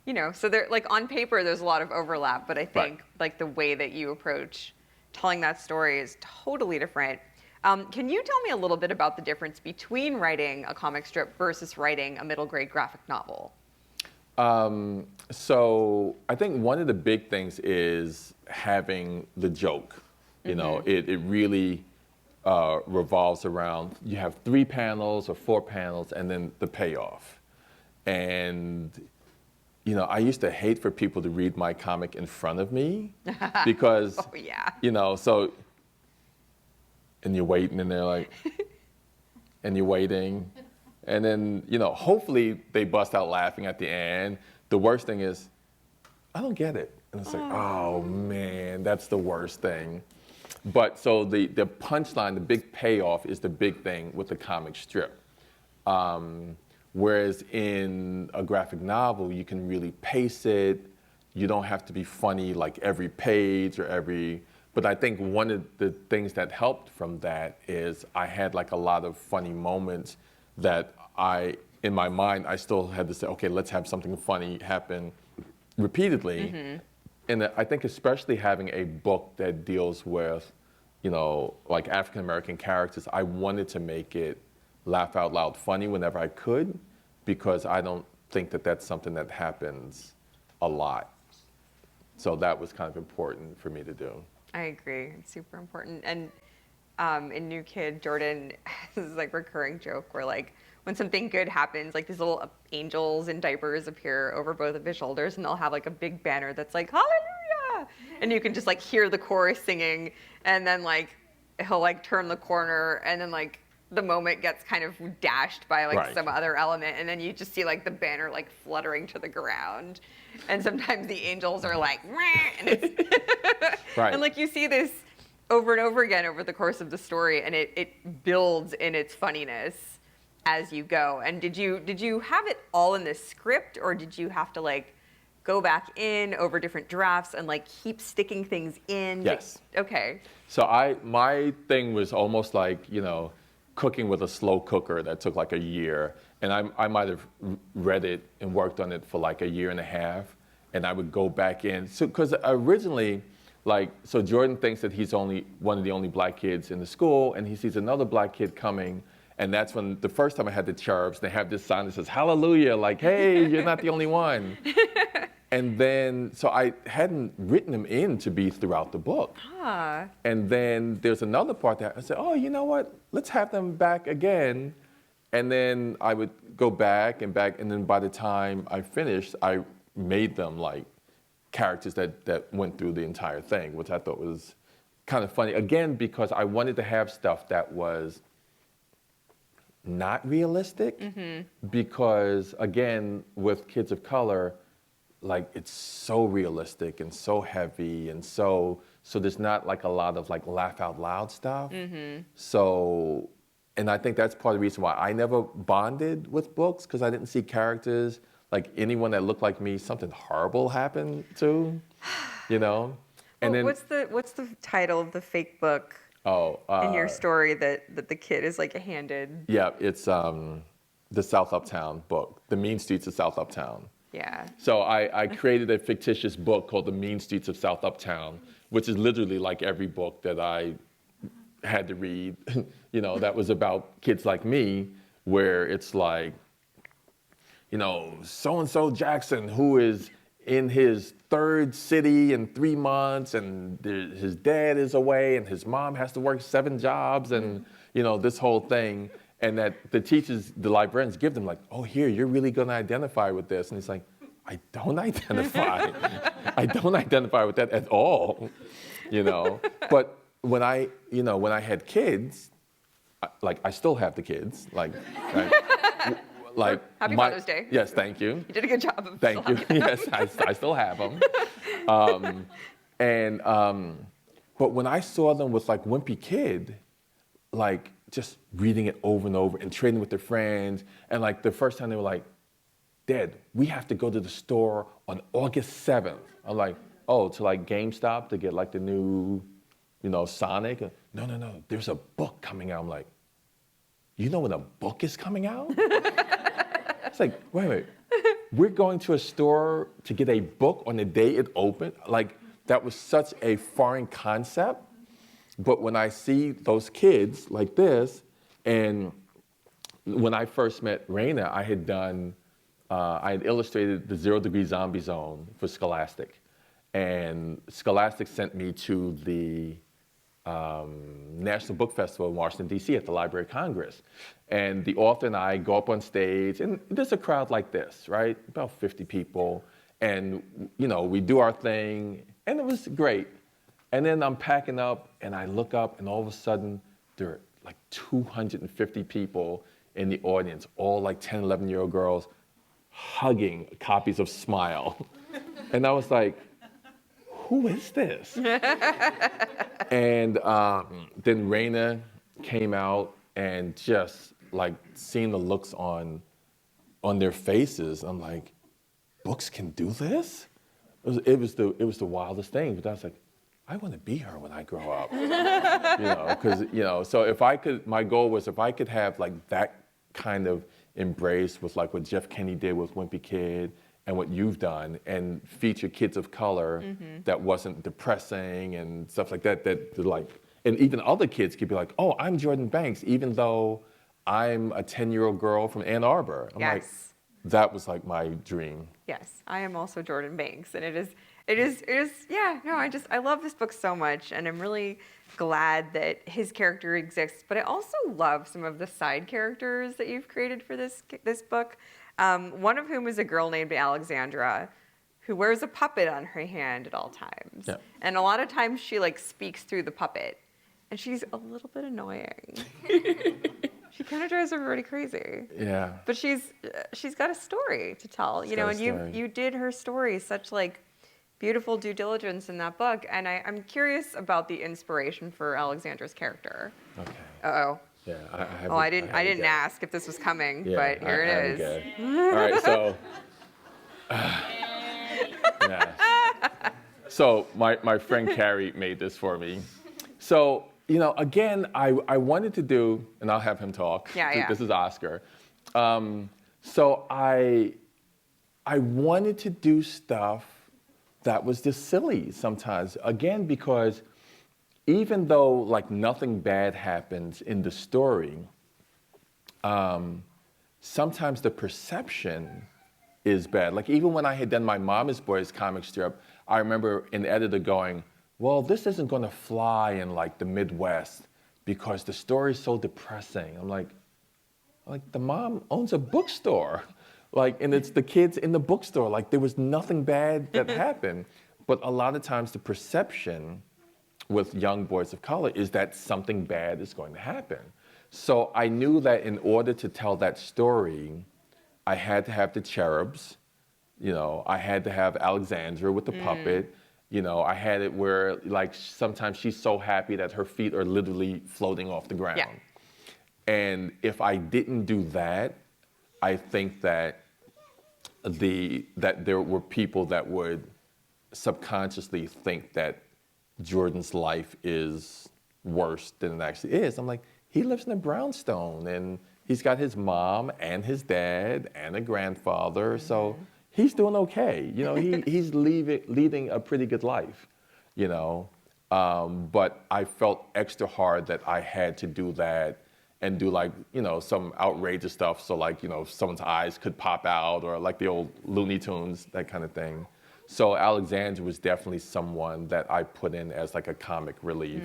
[SPEAKER 2] you know, so they're like on paper, there's a lot of overlap, but I think like the way that you approach telling that story is totally different. Can you tell me a little bit about the difference between writing a comic strip versus writing a middle grade graphic novel?
[SPEAKER 3] So I think one of the big things is having the joke. You know, it really revolves around, you have 3 panels or 4 panels and then the payoff. And, you know, I used to hate for people to read my comic in front of me because,
[SPEAKER 2] Oh, yeah.
[SPEAKER 3] you know, so, and you're waiting and they're like, and you're waiting. And then, you know, hopefully they bust out laughing at the end. The worst thing is, I don't get it. And it's like, oh man, that's the worst thing. But so the punchline, the big payoff is the big thing with the comic strip. Whereas in a graphic novel, you can really pace it. You don't have to be funny like every page or every, but I think one of the things that helped from that is I had like a lot of funny moments that in my mind, I still had to say, okay, let's have something funny happen repeatedly. And I think especially having a book that deals with, you know, like African-American characters, I wanted to make it laugh out loud funny whenever I could, because I don't think that that's something that happens a lot. So that was kind of important for me to do.
[SPEAKER 2] I agree. It's super important. And in New Kid, Jordan has this like recurring joke where like when something good happens, like these little angels in diapers appear over both of his shoulders, and they'll have like a big banner that's like hallelujah, and you can just like hear the chorus singing, and then like he'll like turn the corner, and then like the moment gets kind of dashed by like some other element, and then you just see like the banner like fluttering to the ground, and sometimes the angels are like meh, and it's and like you see this over and over again over the course of the story, and it builds in its funniness as you go. And did you have it all in the script, or did you have to like go back in over different drafts and like keep sticking things in?
[SPEAKER 3] Yes.
[SPEAKER 2] Okay.
[SPEAKER 3] So my thing was almost like, you know, cooking with a slow cooker that took like a year. And I might have read it and worked on it for like a year and a half, and I would go back in. So, because originally, like, so Jordan thinks that he's only one of the only black kids in the school, and he sees another black kid coming. And that's when the first time I had the Cherubs, they have this sign that says, hallelujah, like, hey, you're not the only one. And then, so I hadn't written them in to be throughout the book. And then there's another part that I said, oh, you know what? Let's have them back again. And then I would go back, and then by the time I finished, I made them like characters that went through the entire thing, which I thought was kind of funny. Again, because I wanted to have stuff that was not realistic, because again, with kids of color, like it's so realistic and so heavy, and so there's not like a lot of like laugh out loud stuff. So, and I think that's part of the reason why I never bonded with books, because I didn't see characters like anyone that looked like me, something horrible happened to, you know. And
[SPEAKER 2] well,
[SPEAKER 3] then
[SPEAKER 2] what's the title of the fake book? In your story that the kid is like handed?
[SPEAKER 3] Yeah, it's the South Uptown book, The Mean Streets of South Uptown.
[SPEAKER 2] Yeah.
[SPEAKER 3] So I created a fictitious book called The Mean Streets of South Uptown, which is literally like every book that I had to read, you know, that was about kids like me, where it's like, you know, so-and-so Jackson, who is in his 3rd city in 3 months, and his dad is away, and his mom has to work 7 jobs, and, you know, this whole thing. And that the teachers, the librarians give them like, oh, here, you're really going to identify with this. And he's like, I don't identify. I don't identify with that at all, you know. But when I had kids, like I still have the kids, like
[SPEAKER 2] Happy Father's Day.
[SPEAKER 3] Yes, thank you.
[SPEAKER 2] You did a good job of
[SPEAKER 3] Thank you. Yes, I still have them. But when I saw them with like Wimpy Kid, like just reading it over and over and trading with their friends, and like the first time they were like, Dad, we have to go to the store on August 7th. I'm like, oh, to like GameStop to get like the new, Sonic. No, there's a book coming out. I'm like, you know when a book is coming out? It's like, wait. We're going to a store to get a book on the day it opened? Like, that was such a foreign concept. But when I see those kids like this, and when I first met Raina, I had illustrated the 0 Degree Zombie Zone for Scholastic. And Scholastic sent me to the National Book Festival in Washington, D.C. at the Library of Congress. And the author and I go up on stage, and there's a crowd like this, right? About 50 people. And, we do our thing, and it was great. And then I'm packing up, and I look up, and all of a sudden, there are like 250 people in the audience, all like 10, 11-year-old girls, hugging copies of Smile. And I was like, who is this? And then Raina came out, and just like seeing the looks on their faces, I'm like, books can do this? It was the wildest thing. But I was like, I want to be her when I grow up. Because so my goal was if I could have like that kind of embrace with like what Jeff Kennedy did with Wimpy Kid, and what you've done, and feature kids of color that wasn't depressing and stuff like that, and even other kids could be like, oh, I'm Jordan Banks, even though I'm a 10-year-old girl from Ann Arbor. I'm like, that was like my dream.
[SPEAKER 2] Yes, I am also Jordan Banks, and it is, yeah, no, I love this book so much, and I'm really glad that his character exists, but I also love some of the side characters that you've created for this book. One of whom is a girl named Alexandra, who wears a puppet on her hand at all times.
[SPEAKER 3] Yeah.
[SPEAKER 2] And a lot of times she like speaks through the puppet, and she's a little bit annoying. She kind of drives everybody crazy.
[SPEAKER 3] Yeah.
[SPEAKER 2] But she's got a story to tell, and you did her story such like beautiful due diligence in that book, and I'm curious about the inspiration for Alexandra's character.
[SPEAKER 3] Okay.
[SPEAKER 2] Uh-oh.
[SPEAKER 3] Yeah,
[SPEAKER 2] I didn't ask if this was coming, but here it is.
[SPEAKER 3] All right, so yeah. So my friend Carrie made this for me. So again, I wanted to do, and I'll have him talk.
[SPEAKER 2] Yeah.
[SPEAKER 3] This is Oscar. So I wanted to do stuff that was just silly sometimes. Again, because even though like nothing bad happens in the story, sometimes the perception is bad. Like even when I had done my Mama's Boys comic strip, I remember an editor going, well, this isn't gonna fly in like the Midwest because the story's so depressing. I'm like the mom owns a bookstore. And it's the kids in the bookstore. Like there was nothing bad that happened. But a lot of times the perception with young boys of color is that something bad is going to happen. So I knew that in order to tell that story, I had to have the cherubs, I had to have Alexandra with the puppet, I had it where like sometimes she's so happy that her feet are literally floating off the ground. Yeah. And if I didn't do that, I think that that there were people that would subconsciously think that Jordan's life is worse than it actually is. I'm like, he lives in a brownstone, and he's got his mom and his dad and a grandfather, so he's doing okay. He's leading a pretty good life, But I felt extra hard that I had to do that and do like, some outrageous stuff. So like, someone's eyes could pop out, or like the old Looney Tunes, that kind of thing. So Alexandra was definitely someone that I put in as like a comic relief.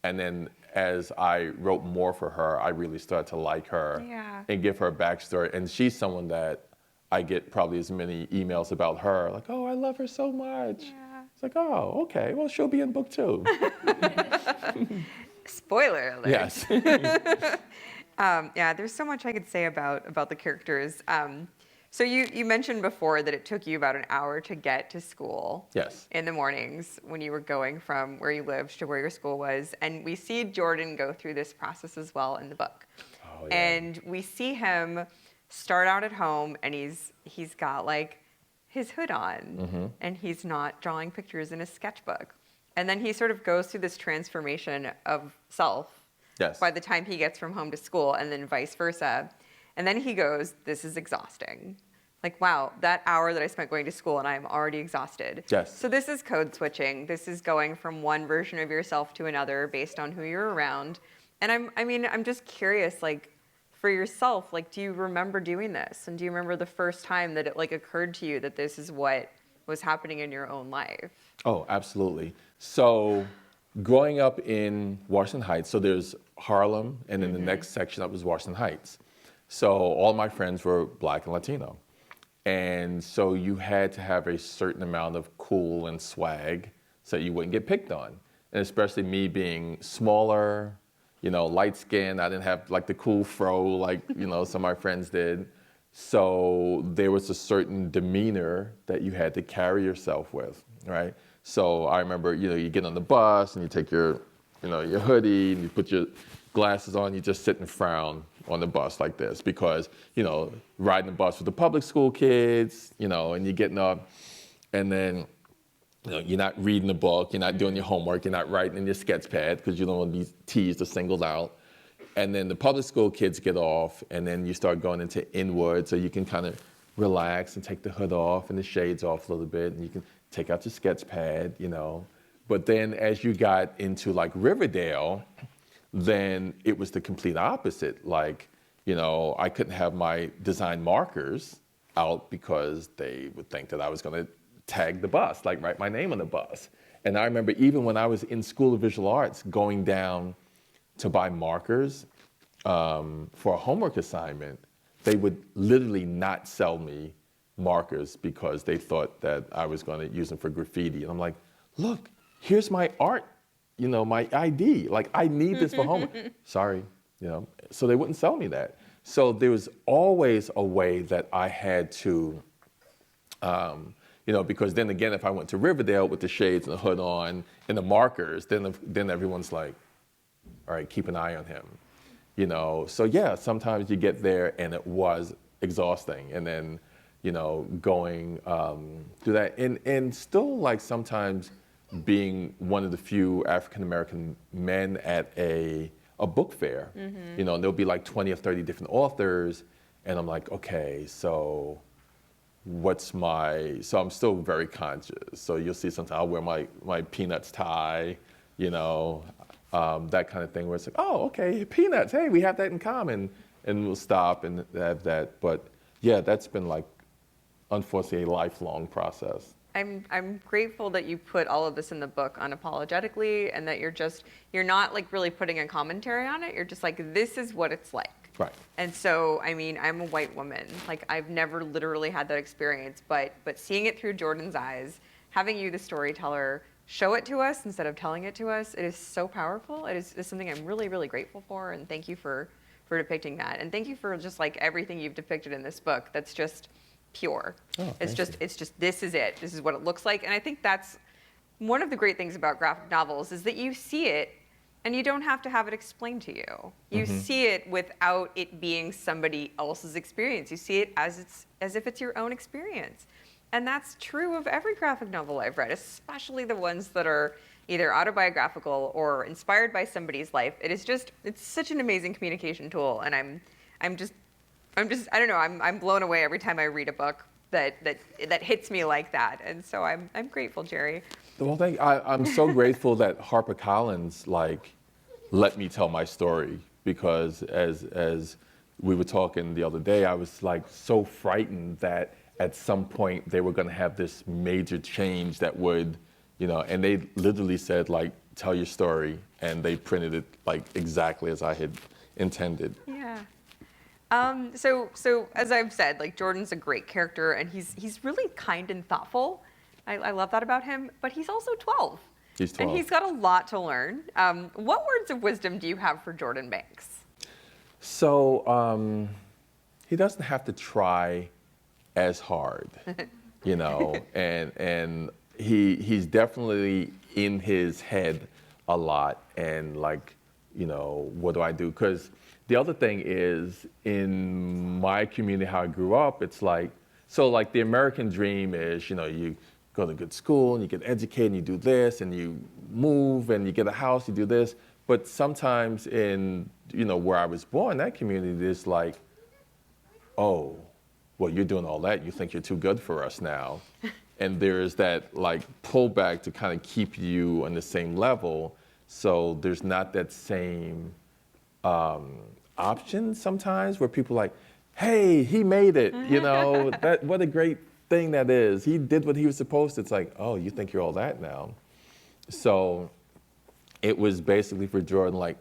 [SPEAKER 3] And then as I wrote more for her, I really started to like her and give her a backstory. And she's someone that I get probably as many emails about her, like, oh, I love her so much. Yeah. It's like, oh, okay, well, she'll be in book 2.
[SPEAKER 2] Spoiler alert.
[SPEAKER 3] Yes.
[SPEAKER 2] There's so much I could say about the characters. So you mentioned before that it took you about an hour to get to school.
[SPEAKER 3] Yes.
[SPEAKER 2] In the mornings when you were going from where you lived to where your school was. And we see Jordan go through this process as well in the book. Oh, yeah. And we see him start out at home, and he's got like his hood on and he's not drawing pictures in his sketchbook. And then he sort of goes through this transformation of self by the time he gets from home to school, and then vice versa. And then he goes, this is exhausting. Like, wow, that hour that I spent going to school and I'm already exhausted.
[SPEAKER 3] Yes.
[SPEAKER 2] So this is code switching. This is going from one version of yourself to another based on who you're around. And I'm just curious, like, for yourself, like, do you remember doing this? And do you remember the first time that it like occurred to you that this is what was happening in your own life?
[SPEAKER 3] Oh, absolutely. So growing up in Washington Heights, so there's Harlem, and then the next section up was Washington Heights. So all my friends were Black and Latino. And so you had to have a certain amount of cool and swag so you wouldn't get picked on. And especially me being smaller, you know, light skinned, I didn't have like the cool fro like, you know, some of my friends did. So there was a certain demeanor that you had to carry yourself with, right? So I remember, you know, you get on the bus and you take your, you know, your hoodie and you put your glasses on, you just sit and frown on the bus like this because, you know, riding the bus with the public school kids, you know, and you're getting up and then, you know, you're not reading the book, you're not doing your homework, you're not writing in your sketch pad because you don't want to be teased or singled out. And then the public school kids get off and then you start going into inward so you can kind of relax and take the hood off and the shades off a little bit and you can take out your sketch pad, you know. But then as you got into like Riverdale, then it was the complete opposite. Like, you know, I couldn't have my design markers out because they would think that I was going to tag the bus, like write my name on the bus. And I remember even when I was in School of Visual Arts, going down to buy markers for a homework assignment, they would literally not sell me markers because they thought that I was going to use them for graffiti. And I'm like, look, here's my art, you know, my ID. Like, I need this for homework. Sorry, you know. So they wouldn't sell me that. So there was always a way that I had to, you know, because then again, if I went to Riverdale with the shades and the hood on and the markers, then everyone's like, all right, keep an eye on him, you know. So yeah, sometimes you get there and it was exhausting, and then, you know, going through that, and still like sometimes being one of the few African American men at a book fair, you know, and there'll be like 20 or 30 different authors, and I'm like, okay, so so I'm still very conscious. So you'll see sometimes I'll wear my Peanuts tie, you know, that kind of thing where it's like, oh, okay, Peanuts, hey, we have that in common, and we'll stop and have that. But yeah, that's been like, unfortunately, a lifelong process.
[SPEAKER 2] I'm grateful that you put all of this in the book unapologetically, and that you're not like really putting a commentary on it. You're just like, this is what it's like.
[SPEAKER 3] Right.
[SPEAKER 2] And so, I mean, I'm a white woman. Like, I've never literally had that experience, but seeing it through Jordan's eyes, having you, the storyteller, show it to us instead of telling it to us, it is so powerful. It's something I'm really, really grateful for, and thank you for depicting that. And thank you for just like everything you've depicted in this book. That's just pure.
[SPEAKER 3] Oh,
[SPEAKER 2] it's just this is it. This is what it looks like. And I think that's one of the great things about graphic novels, is that you see it and you don't have to have it explained to you. You see it without it being somebody else's experience. You see it as if it's your own experience. And that's true of every graphic novel I've read, especially the ones that are either autobiographical or inspired by somebody's life. It's such an amazing communication tool. And I'm just I don't know, I'm blown away every time I read a book that hits me like that. And so I'm grateful, Jerry.
[SPEAKER 3] Well, I'm so grateful that HarperCollins like let me tell my story, because as we were talking the other day, I was like so frightened that at some point they were going to have this major change that would, you know, and they literally said like, tell your story, and they printed it like exactly as I had intended.
[SPEAKER 2] Yeah. So as I've said, like, Jordan's a great character, and he's really kind and thoughtful. I love that about him, but he's also 12.
[SPEAKER 3] He's 12.
[SPEAKER 2] And he's got a lot to learn. What words of wisdom do you have for Jordan Banks?
[SPEAKER 3] So he doesn't have to try as hard, you know, and he's definitely in his head a lot, and like, you know, what do I do? Because the other thing is, in my community, how I grew up, it's like So like the American dream is, you go to good school and you get educated and you do this and you move and you get a house, you do this. But sometimes in, where I was born, that community is like, oh, well, you're doing all that. You think you're too good for us now. And there's that like pullback to kind of keep you on the same level. So there's not that same option sometimes where people are like, hey, he made it, what a great thing that is. He did what he was supposed to. It's like, oh, you think you're all that now. So it was basically for Jordan, like,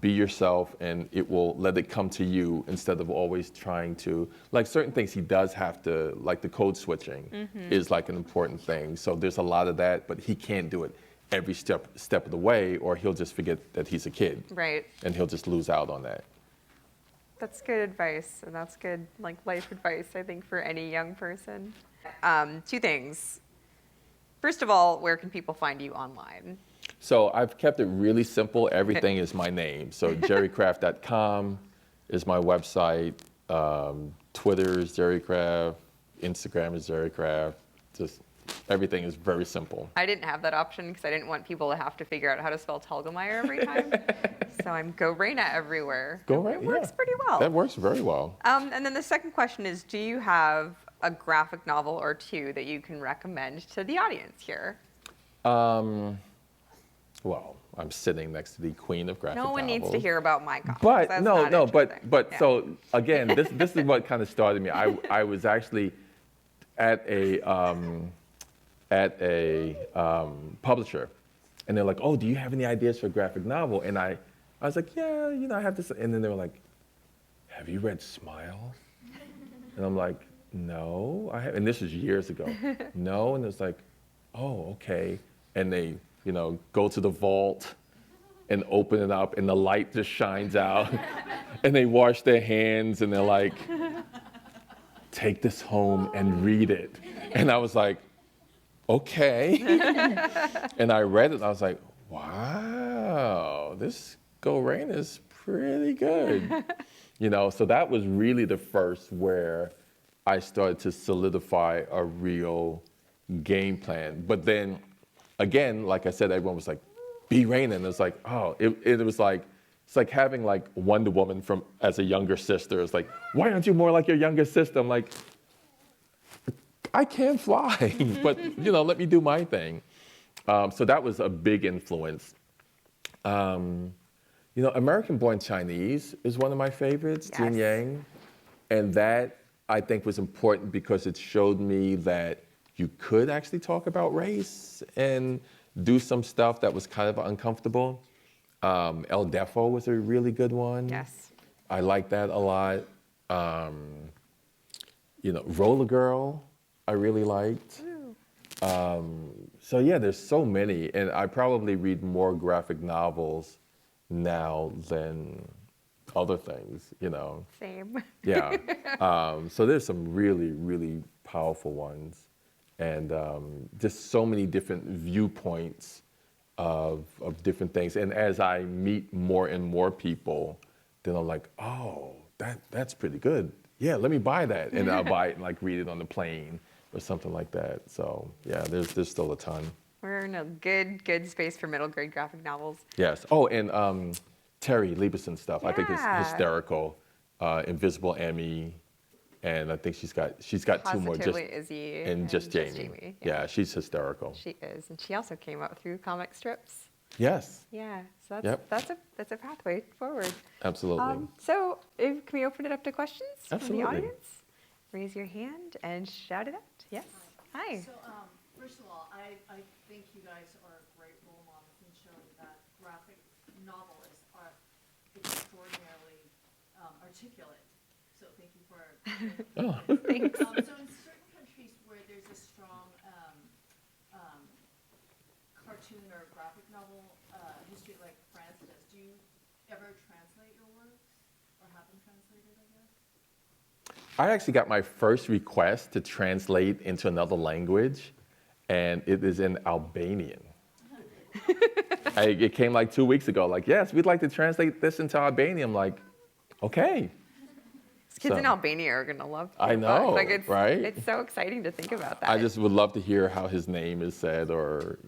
[SPEAKER 3] be yourself and it will let it come to you instead of always trying to, like certain things he does have to, like the code switching is like an important thing. So there's a lot of that, but he can't do it every step of the way or he'll just forget that he's a kid.
[SPEAKER 2] Right.
[SPEAKER 3] And he'll just lose out on that.
[SPEAKER 2] That's good advice, and that's good like life advice, I think, for any young person. Two things. First of all, where can people find you online?
[SPEAKER 3] So I've kept it really simple. Everything is my name. So jerrycraft.com is my website. Twitter is jerrycraft. Instagram is jerrycraft. Just everything is very simple.
[SPEAKER 2] I didn't have that option because I didn't want people to have to figure out how to spell Telgemeier every time. So I'm Go Raina everywhere. It works pretty well.
[SPEAKER 3] That works very well.
[SPEAKER 2] And then the second question is, do you have a graphic novel or two that you can recommend to the audience here?
[SPEAKER 3] Well, I'm sitting next to the queen of graphic novels.
[SPEAKER 2] No one needs to hear about my comics.
[SPEAKER 3] But
[SPEAKER 2] That's
[SPEAKER 3] no,
[SPEAKER 2] not
[SPEAKER 3] no,
[SPEAKER 2] interesting.
[SPEAKER 3] but
[SPEAKER 2] Yeah.
[SPEAKER 3] so again, this is what kind of started me. I was actually at a publisher, and they're like, "Oh, do you have any ideas for a graphic novel?" And I was like, "Yeah, I have this." And then they were like, "Have you read Smile?" And I'm like, "No, I haven't." And this was years ago. No, and it's like, "Oh, okay." And they, go to the vault and open it up, and the light just shines out, and they wash their hands, and they're like, "Take this home and read it." And I was like, okay. And I read it, and I was like, wow, this Go Rain is pretty good. So that was really the first where I started to solidify a real game plan. But then, again, like I said, everyone was like, be Raina. And it's like, oh, it was like, it's like having like Wonder Woman as a younger sister. It's like, why aren't you more like your younger sister? I'm like, I can't fly, but let me do my thing. So that was a big influence. American Born Chinese is one of my favorites,
[SPEAKER 2] Yes.
[SPEAKER 3] Jin Yang. And that, I think, was important because it showed me that you could actually talk about race and do some stuff that was kind of uncomfortable. El Defo was a really good one.
[SPEAKER 2] Yes.
[SPEAKER 3] I like that a lot. Roller Girl, I really liked. So yeah, there's so many, and I probably read more graphic novels now than other things,
[SPEAKER 2] Same.
[SPEAKER 3] Yeah. So there's some really, really powerful ones, and just so many different viewpoints of different things. And as I meet more and more people, then I'm like, oh, that's pretty good. Yeah, let me buy that, and I'll buy it and like read it on the plane or something like that. So yeah, there's still a ton.
[SPEAKER 2] We're in a good space for middle grade graphic novels.
[SPEAKER 3] Yes. Oh, and Terry Lieberson stuff. I think is
[SPEAKER 2] Yeah.
[SPEAKER 3] hysterical. Invisible Emmy, and I think she's got two more.
[SPEAKER 2] Positively Izzy
[SPEAKER 3] and just Jamie. Yeah, she's hysterical.
[SPEAKER 2] She is, and she also came up through comic strips.
[SPEAKER 3] Yes.
[SPEAKER 2] Yeah, so
[SPEAKER 3] Yep.
[SPEAKER 2] that's a pathway forward.
[SPEAKER 3] Absolutely.
[SPEAKER 2] So can we open it up to questions from
[SPEAKER 3] Absolutely.
[SPEAKER 2] the audience? Raise your hand and shout it out. Yes. Hi.
[SPEAKER 4] So, first of all, I think you guys are great role models in showing that graphic novelists are extraordinarily articulate. So thank you for.
[SPEAKER 3] Oh.
[SPEAKER 2] Thanks.
[SPEAKER 4] So in certain countries where there's a strong cartoon or graphic novel history, like France does, do you ever translate your works or have them translated, I guess?
[SPEAKER 3] I actually got my first request to translate into another language, and it is in Albanian. It came like 2 weeks ago, like, yes, we'd like to translate this into Albanian. I'm like, okay.
[SPEAKER 2] Kids in Albania are gonna love.
[SPEAKER 3] I
[SPEAKER 2] your
[SPEAKER 3] know,
[SPEAKER 2] book. Like it's
[SPEAKER 3] right?
[SPEAKER 2] It's so exciting to think about that.
[SPEAKER 3] I just would love to hear how his name is said, or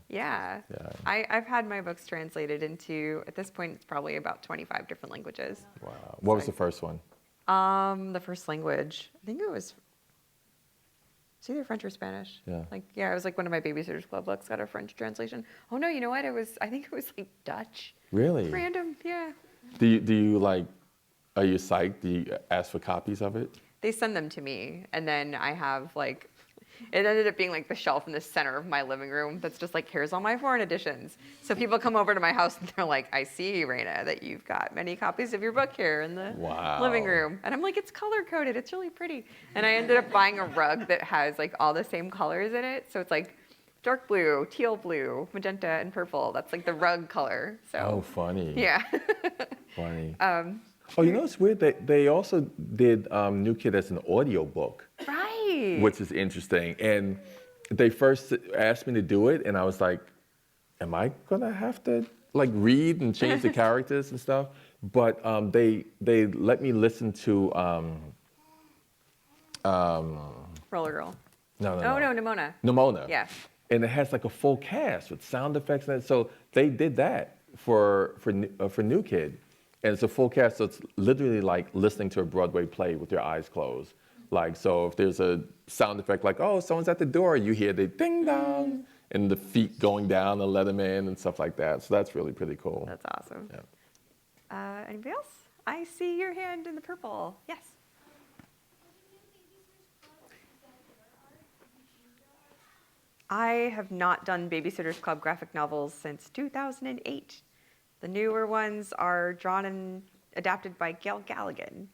[SPEAKER 2] Yeah. I've had my books translated into, at this point, it's probably about 25 different languages.
[SPEAKER 3] Wow. What was the first one?
[SPEAKER 2] The first language, I think it's either French or Spanish.
[SPEAKER 3] Yeah.
[SPEAKER 2] It was like one of my Babysitter's Club books got a French translation. Oh no, you know what? I think it was like Dutch.
[SPEAKER 3] Really?
[SPEAKER 2] Random, yeah.
[SPEAKER 3] Do you like? Are you psyched? Do you ask for copies of it?
[SPEAKER 2] They send them to me, and then I have like, it ended up being like the shelf in the center of my living room that's just like, here's all my foreign editions. So people come over to my house and they're like, I see, Raina, that you've got many copies of your book here in the living room. And I'm like, it's color coded, it's really pretty. And I ended up buying a rug that has like all the same colors in it. So it's like dark blue, teal blue, magenta, and purple. That's like the rug color. So.
[SPEAKER 3] Oh, funny.
[SPEAKER 2] Yeah.
[SPEAKER 3] Funny. Oh, you know it's weird? They also did New Kid as an audio book.
[SPEAKER 2] Right.
[SPEAKER 3] Which is interesting. And they first asked me to do it, and I was like, am I gonna have to like read and change the characters and stuff? But they let me listen to
[SPEAKER 2] Roller Girl.
[SPEAKER 3] No,
[SPEAKER 2] Nimona.
[SPEAKER 3] Nimona.
[SPEAKER 2] Yeah.
[SPEAKER 3] And it has like a full cast with sound effects and that. So they did that for New Kid. And it's a full cast, so it's literally like listening to a Broadway play with your eyes closed. Like, so if there's a sound effect like, oh, someone's at the door, you hear the ding dong, and the feet going down to let them in and stuff like that. So that's really pretty cool.
[SPEAKER 2] That's awesome. Yeah. Anybody else? I see your hand in the purple. Yes. I have not done Babysitter's Club graphic novels since 2008. The newer ones are drawn and adapted by Gail Galligan,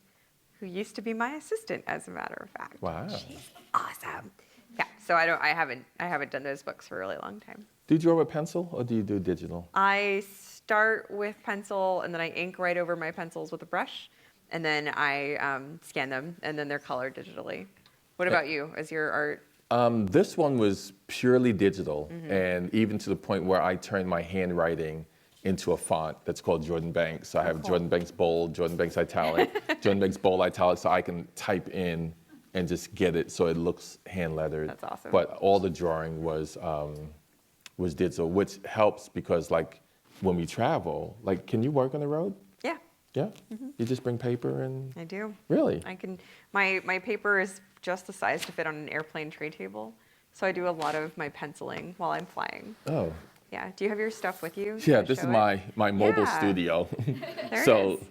[SPEAKER 2] who used to be my assistant, as a matter of fact.
[SPEAKER 3] Wow.
[SPEAKER 2] She's awesome. Yeah, so I haven't done those books for a really long time.
[SPEAKER 3] Do you draw with pencil or do you do digital?
[SPEAKER 2] I start with pencil and then I ink right over my pencils with a brush, and then I scan them, and then they're colored digitally. What about you? Is your art?
[SPEAKER 3] This one was purely digital, and even to the point where I turned my handwriting into a font that's called Jordan Banks. So I have Jordan Banks bold, Jordan Banks italic, Jordan Banks bold italic, so I can type in and just get it so it looks hand lettered.
[SPEAKER 2] That's awesome.
[SPEAKER 3] But all the drawing was digital, which helps because like when we travel, like can you work on the road?
[SPEAKER 2] Yeah.
[SPEAKER 3] Yeah? You just bring paper and...
[SPEAKER 2] I do.
[SPEAKER 3] Really?
[SPEAKER 2] I can. My paper is just the size to fit on an airplane tray table, so I do a lot of my penciling while I'm flying.
[SPEAKER 3] Oh.
[SPEAKER 2] Yeah. Do you have your stuff with you?
[SPEAKER 3] Yeah, this is my mobile studio.
[SPEAKER 2] There
[SPEAKER 3] So
[SPEAKER 2] it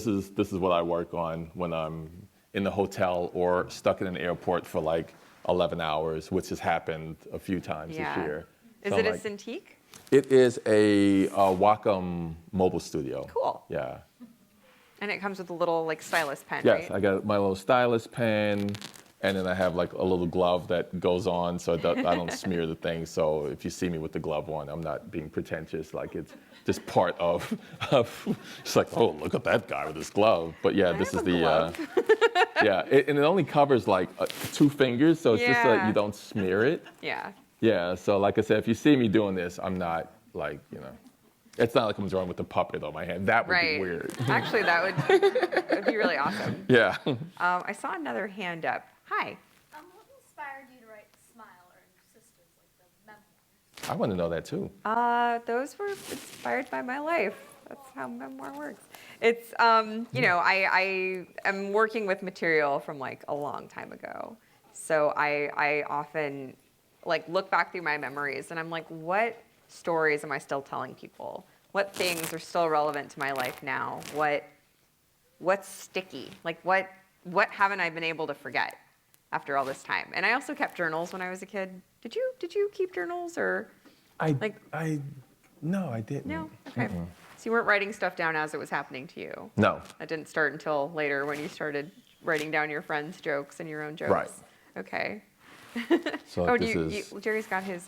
[SPEAKER 2] is.
[SPEAKER 3] this is what I work on when I'm in the hotel or stuck in an airport for like 11 hours, which has happened a few times this year.
[SPEAKER 2] Is
[SPEAKER 3] So
[SPEAKER 2] it
[SPEAKER 3] I'm
[SPEAKER 2] a
[SPEAKER 3] like,
[SPEAKER 2] Cintiq?
[SPEAKER 3] It is a Wacom mobile studio.
[SPEAKER 2] Cool.
[SPEAKER 3] Yeah.
[SPEAKER 2] And it comes with a little like stylus pen,
[SPEAKER 3] Yes,
[SPEAKER 2] right?
[SPEAKER 3] I got my little stylus pen, and then I have like a little glove that goes on so that I don't smear the thing. So if you see me with the glove on, I'm not being pretentious. Like it's just part of it's like, oh, look at that guy with his glove. But yeah, this is the yeah, and it only covers like 2 fingers, so it's just so that you don't smear it.
[SPEAKER 2] Yeah.
[SPEAKER 3] Yeah, so like I said, if you see me doing this, I'm not like, it's not like I'm drawing with a puppet on my hand. That would be weird.
[SPEAKER 2] Actually, that would be really awesome.
[SPEAKER 3] Yeah.
[SPEAKER 2] I saw another hand up. Hi.
[SPEAKER 4] What inspired you to write Smile or Sisters, like the memoirs?
[SPEAKER 3] I want to know that too.
[SPEAKER 2] Those were inspired by my life. That's how memoir works. It's, I am working with material from like a long time ago. So I often like look back through my memories and I'm like, what stories am I still telling people? What things are still relevant to my life now? What's sticky? Like what haven't I been able to forget after all this time? And I also kept journals when I was a kid. Did you keep journals or?
[SPEAKER 3] No, I didn't.
[SPEAKER 2] No? Okay. So you weren't writing stuff down as it was happening to you?
[SPEAKER 3] No.
[SPEAKER 2] That didn't start until later when you started writing down your friends' jokes and your own jokes?
[SPEAKER 3] Right.
[SPEAKER 2] Okay.
[SPEAKER 3] So
[SPEAKER 2] Jerry's got his...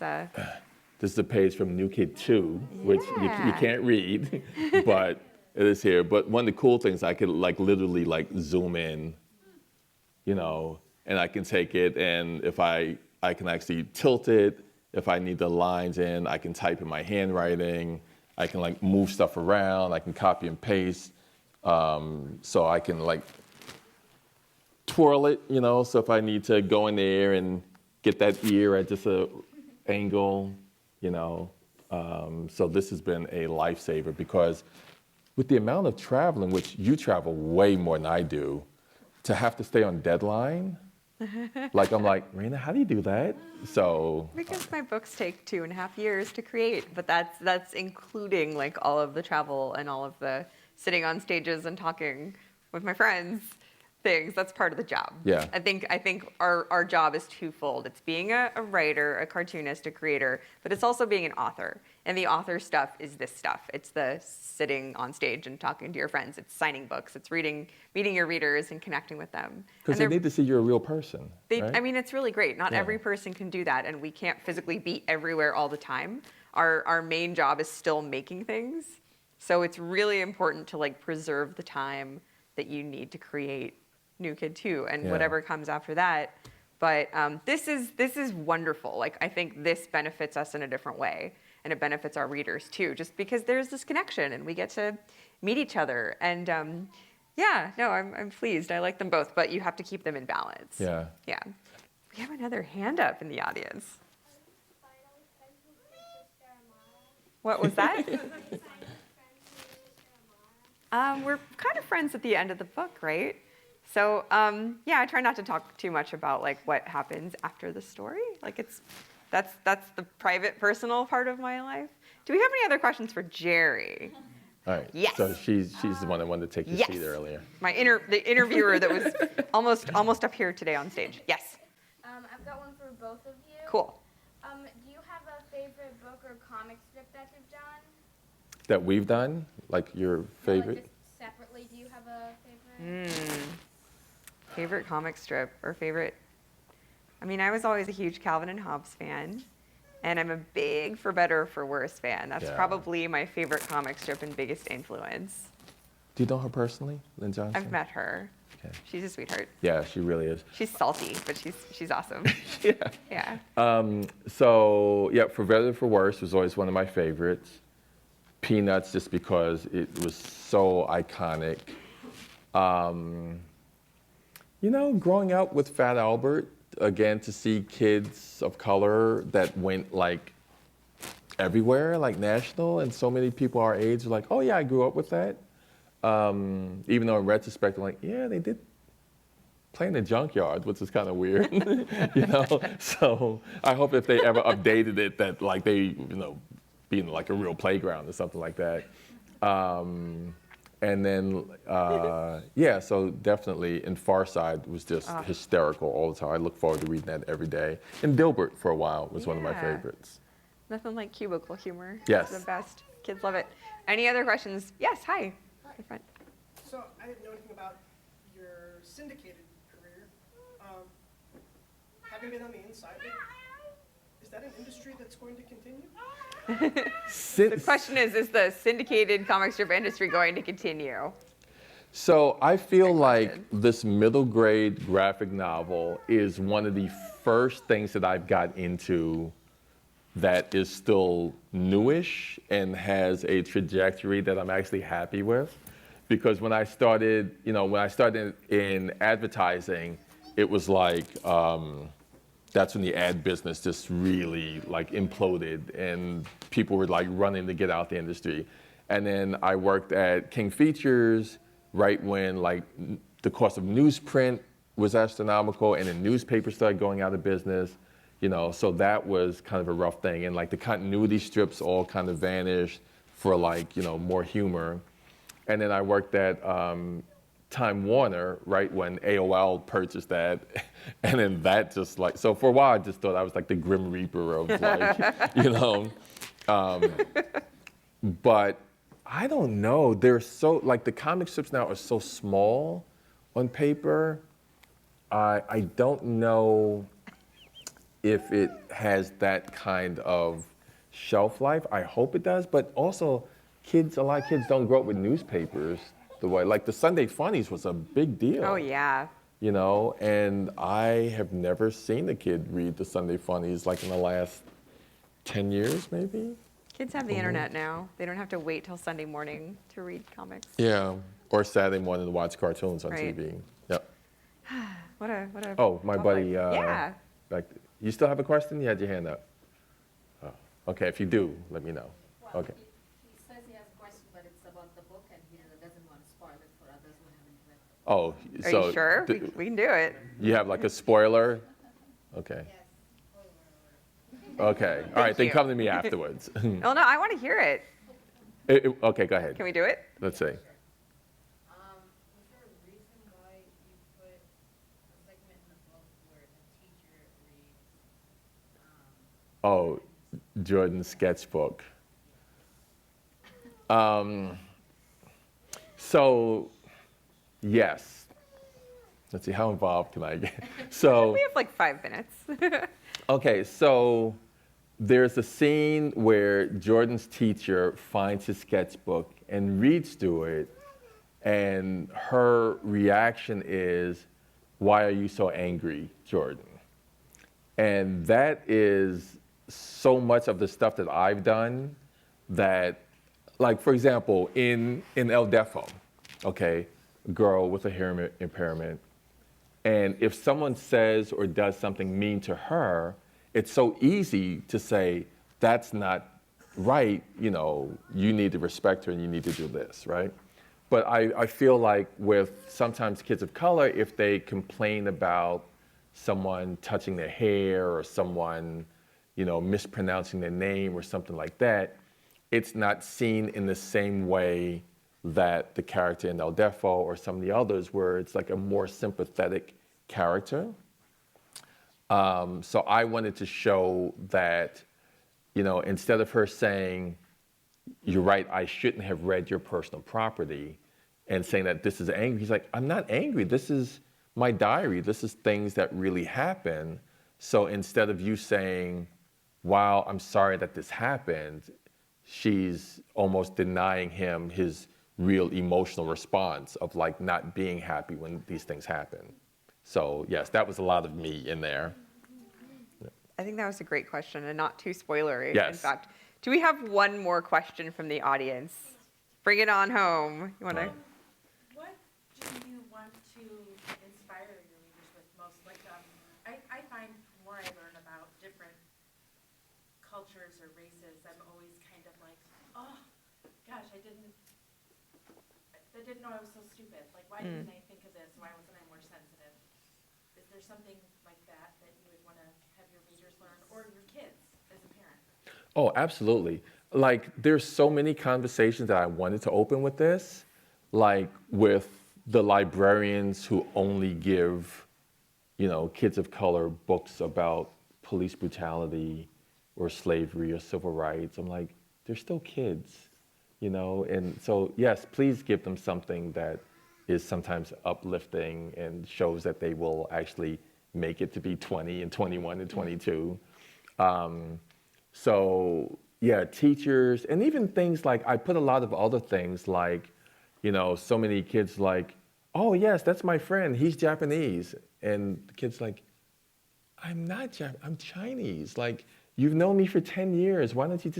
[SPEAKER 3] This is a page from New Kid 2, which you can't read, but it is here. But one of the cool things, I could like literally like zoom in, and I can take it, and if I can actually tilt it. If I need the lines in, I can type in my handwriting. I can like move stuff around. I can copy and paste. So I can like twirl it, you know, so if I need to go in there and get that ear at just a angle, you know. So this has been a lifesaver because with the amount of traveling, which you travel way more than I do, to have to stay on deadline, like I'm like, Raina, how do you do that? So
[SPEAKER 2] Because my books take 2.5 years to create, but that's including like all of the travel and all of the sitting on stages and talking with my friends things. That's part of the job.
[SPEAKER 3] Yeah.
[SPEAKER 2] I think our job is twofold. It's being a writer, a cartoonist, a creator, but it's also being an author. And the author stuff is this stuff. It's the sitting on stage and talking to your friends. It's signing books. It's meeting your readers and connecting with them.
[SPEAKER 3] because they need to see you're a real person. Right?
[SPEAKER 2] I mean, it's really great. Not
[SPEAKER 3] Yeah.
[SPEAKER 2] every person can do that, and we can't physically be everywhere all the time. Our main job is still making things, so it's really important to like preserve the time that you need to create New Kid 2 and
[SPEAKER 3] Yeah.
[SPEAKER 2] whatever comes after that. But this is wonderful. Like I think this benefits us in a different way, and it benefits our readers too, just because there's this connection and we get to meet each other. And yeah, no, I'm pleased. I like them both, but you have to keep them in balance.
[SPEAKER 3] Yeah.
[SPEAKER 2] Yeah. We have another hand up in the audience. What was that? We're kind of friends at the end of the book, right? So yeah, I try not to talk too much about like what happens after the story. Like that's the private, personal part of my life. Do we have any other questions for Jerry?
[SPEAKER 3] All right.
[SPEAKER 2] Yes.
[SPEAKER 3] So she's the one that wanted to take your
[SPEAKER 2] Yes.
[SPEAKER 3] seat earlier.
[SPEAKER 2] The interviewer that was almost up here today on stage. Yes.
[SPEAKER 5] I've got one for both of you.
[SPEAKER 2] Cool.
[SPEAKER 5] Do you have a favorite book or comic strip that you've done?
[SPEAKER 3] That we've done, like your
[SPEAKER 5] Or,
[SPEAKER 3] favorite.
[SPEAKER 5] like, just separately, do you have a favorite?
[SPEAKER 2] Favorite comic strip or favorite? I mean, I was always a huge Calvin and Hobbes fan, and I'm a big For Better or For Worse fan. That's
[SPEAKER 3] Yeah.
[SPEAKER 2] probably my favorite comic strip and biggest influence.
[SPEAKER 3] Do you know her personally, Lynn Johnson?
[SPEAKER 2] I've met her.
[SPEAKER 3] Okay.
[SPEAKER 2] She's a sweetheart.
[SPEAKER 3] Yeah, she really is.
[SPEAKER 2] She's salty, but she's awesome.
[SPEAKER 3] Yeah.
[SPEAKER 2] Yeah.
[SPEAKER 3] So yeah, For Better or For Worse was always one of my favorites. Peanuts, just because it was so iconic. You know, growing up with Fat Albert, again, to see kids of color that went like everywhere, like national, and so many people our age were like, oh yeah, I grew up with that. Even though in retrospect, I'm like, yeah, they did play in the junkyard, which is kind of weird, you know? So I hope if they ever updated it that like they, you know, being like a real playground or something like that. And then, yeah, so definitely, and Far Side was just hysterical all the time. I look forward to reading that every day. And Dilbert for a while was one of my
[SPEAKER 2] Yeah.
[SPEAKER 3] favorites.
[SPEAKER 2] Nothing like cubicle humor.
[SPEAKER 3] Yes.
[SPEAKER 2] It's the best. Kids love it. Any other questions? Yes, hi. Hi, friend.
[SPEAKER 6] So I didn't know anything about your syndicated career. Having been on the inside of it, is that an industry that's going to continue?
[SPEAKER 2] The question is the syndicated comic strip industry going to continue?
[SPEAKER 3] So I feel
[SPEAKER 2] Great
[SPEAKER 3] like
[SPEAKER 2] question.
[SPEAKER 3] this middle grade graphic novel is one of the first things that I've got into that is still newish and has a trajectory that I'm actually happy with. Because when I started, you know, when I started in advertising, it was like, that's when the ad business just really like imploded and people were like running to get out the industry. And then I worked at King Features right when like the cost of newsprint was astronomical and then newspapers started going out of business, you know, so that was kind of a rough thing. And like the continuity strips all kind of vanished for like, you know, more humor. And then I worked at Time Warner, right when AOL purchased that, and then that just like, so for a while I just thought I was like the Grim Reaper of like, you know, but I don't know, they're so, like the comic strips now are so small on paper, I don't know if it has that kind of shelf life. I hope it does, but also a lot of kids don't grow up with newspapers the way, like the Sunday Funnies was a big deal.
[SPEAKER 2] Oh, yeah.
[SPEAKER 3] You know, and I have never seen a kid read the Sunday Funnies like in the last 10 years, maybe?
[SPEAKER 2] Kids have the internet now. They don't have to wait till Sunday morning to read comics.
[SPEAKER 3] Yeah, or Saturday morning to watch cartoons on
[SPEAKER 2] Right.
[SPEAKER 3] TV. Yep.
[SPEAKER 2] What a.
[SPEAKER 3] Oh, my
[SPEAKER 2] tough
[SPEAKER 3] buddy.
[SPEAKER 2] life. Yeah.
[SPEAKER 3] You still have a question? You had your hand up. Oh, okay, if you do, let me know.
[SPEAKER 4] Well,
[SPEAKER 3] Okay.
[SPEAKER 4] he says he has a question, but it's about the book, and he doesn't want to spoil it for others who haven't read the book.
[SPEAKER 3] Oh,
[SPEAKER 2] Are
[SPEAKER 3] so
[SPEAKER 2] you sure? We can do it.
[SPEAKER 3] you have like a spoiler? Okay. Okay. All right, then
[SPEAKER 2] you.
[SPEAKER 3] come to me afterwards.
[SPEAKER 2] Oh no, I want to hear it.
[SPEAKER 3] Okay, go ahead.
[SPEAKER 2] Can we do it?
[SPEAKER 3] Let's see.
[SPEAKER 7] Was there a reason why you put a segment in the book where the teacher reads?
[SPEAKER 3] Oh, Jordan's sketchbook. So, yes. Let's see, how involved can I get? So,
[SPEAKER 2] We have like 5 minutes.
[SPEAKER 3] okay, so there's a scene where Jordan's teacher finds his sketchbook and reads through it, and her reaction is, "Why are you so angry, Jordan?" And that is so much of the stuff that I've done that, like, for example, in El Defo, okay, a girl with a hearing impairment, and if someone says or does something mean to her, it's so easy to say, that's not right, you need to respect her and you need to do this, right? But I feel like with sometimes kids of color, if they complain about someone touching their hair or someone, mispronouncing their name or something like that, it's not seen in the same way that the character in El Defo or some of the others, where it's like a more sympathetic character. So I wanted to show that, instead of her saying, "You're right, I shouldn't have read your personal property," and saying that this is angry, he's like, "I'm not angry. This is my diary. This is things that really happen." So instead of you saying, "Wow, I'm sorry that this happened," she's almost denying him his real emotional response of like not being happy when these things happen. So yes, that was a lot of me in there.
[SPEAKER 2] I think that was a great question and not too spoilery.
[SPEAKER 3] Yes.
[SPEAKER 2] In fact, do we have one more question from the audience? Bring it on home. You want to?
[SPEAKER 7] What do you want to inspire your readers with most? Like, I find the more I learn about different cultures or races, I'm always kind of like, oh, gosh, I didn't know I was so stupid. Like, why didn't I think of this? Why wasn't I more sensitive? Is there something like that that you would want to have your readers learn, or your kids as a parent?
[SPEAKER 3] Oh, absolutely. Like, there's so many conversations that I wanted to open with this, like with the librarians who only give, kids of color books about police brutality or slavery or civil rights. I'm like, they're still kids, and so yes, please give them something that is sometimes uplifting and shows that they will actually make it to be 20 and 21 and 22. So yeah, teachers, and even things like, I put a lot of other things like, so many kids like, "Oh yes, that's my friend, he's Japanese." And the kid's like, "I'm not Japanese, I'm Chinese. Like, you've known me for 10 years. Why don't you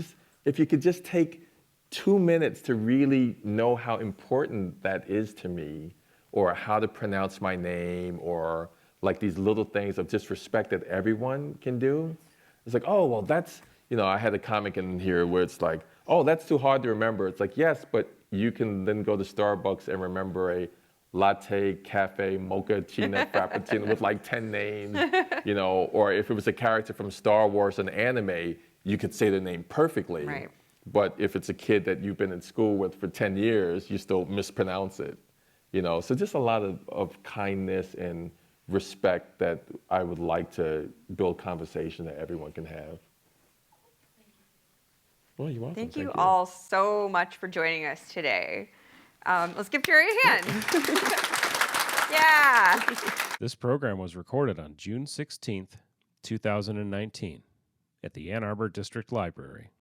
[SPEAKER 3] if you could just take 2 minutes to really know how important that is to me, or how to pronounce my name, or like these little things of just respect that everyone can do." It's like, "Oh, well, that's," I had a comic in here where it's like, "Oh, that's too hard to remember." It's like, yes, but you can then go to Starbucks and remember a latte, cafe, mocha, china, frappuccino with like 10 names, or if it was a character from Star Wars and anime, you could say the name perfectly.
[SPEAKER 2] Right.
[SPEAKER 3] But if it's a kid that you've been in school with for 10 years, you still mispronounce it. So just a lot of kindness and respect that I would like to build conversation that everyone can have. Well, you're welcome.
[SPEAKER 2] Thank you all so much for joining us today. Let's give Jerry a hand. Yeah.
[SPEAKER 1] This program was recorded on June 16th, 2019 at the Ann Arbor District Library.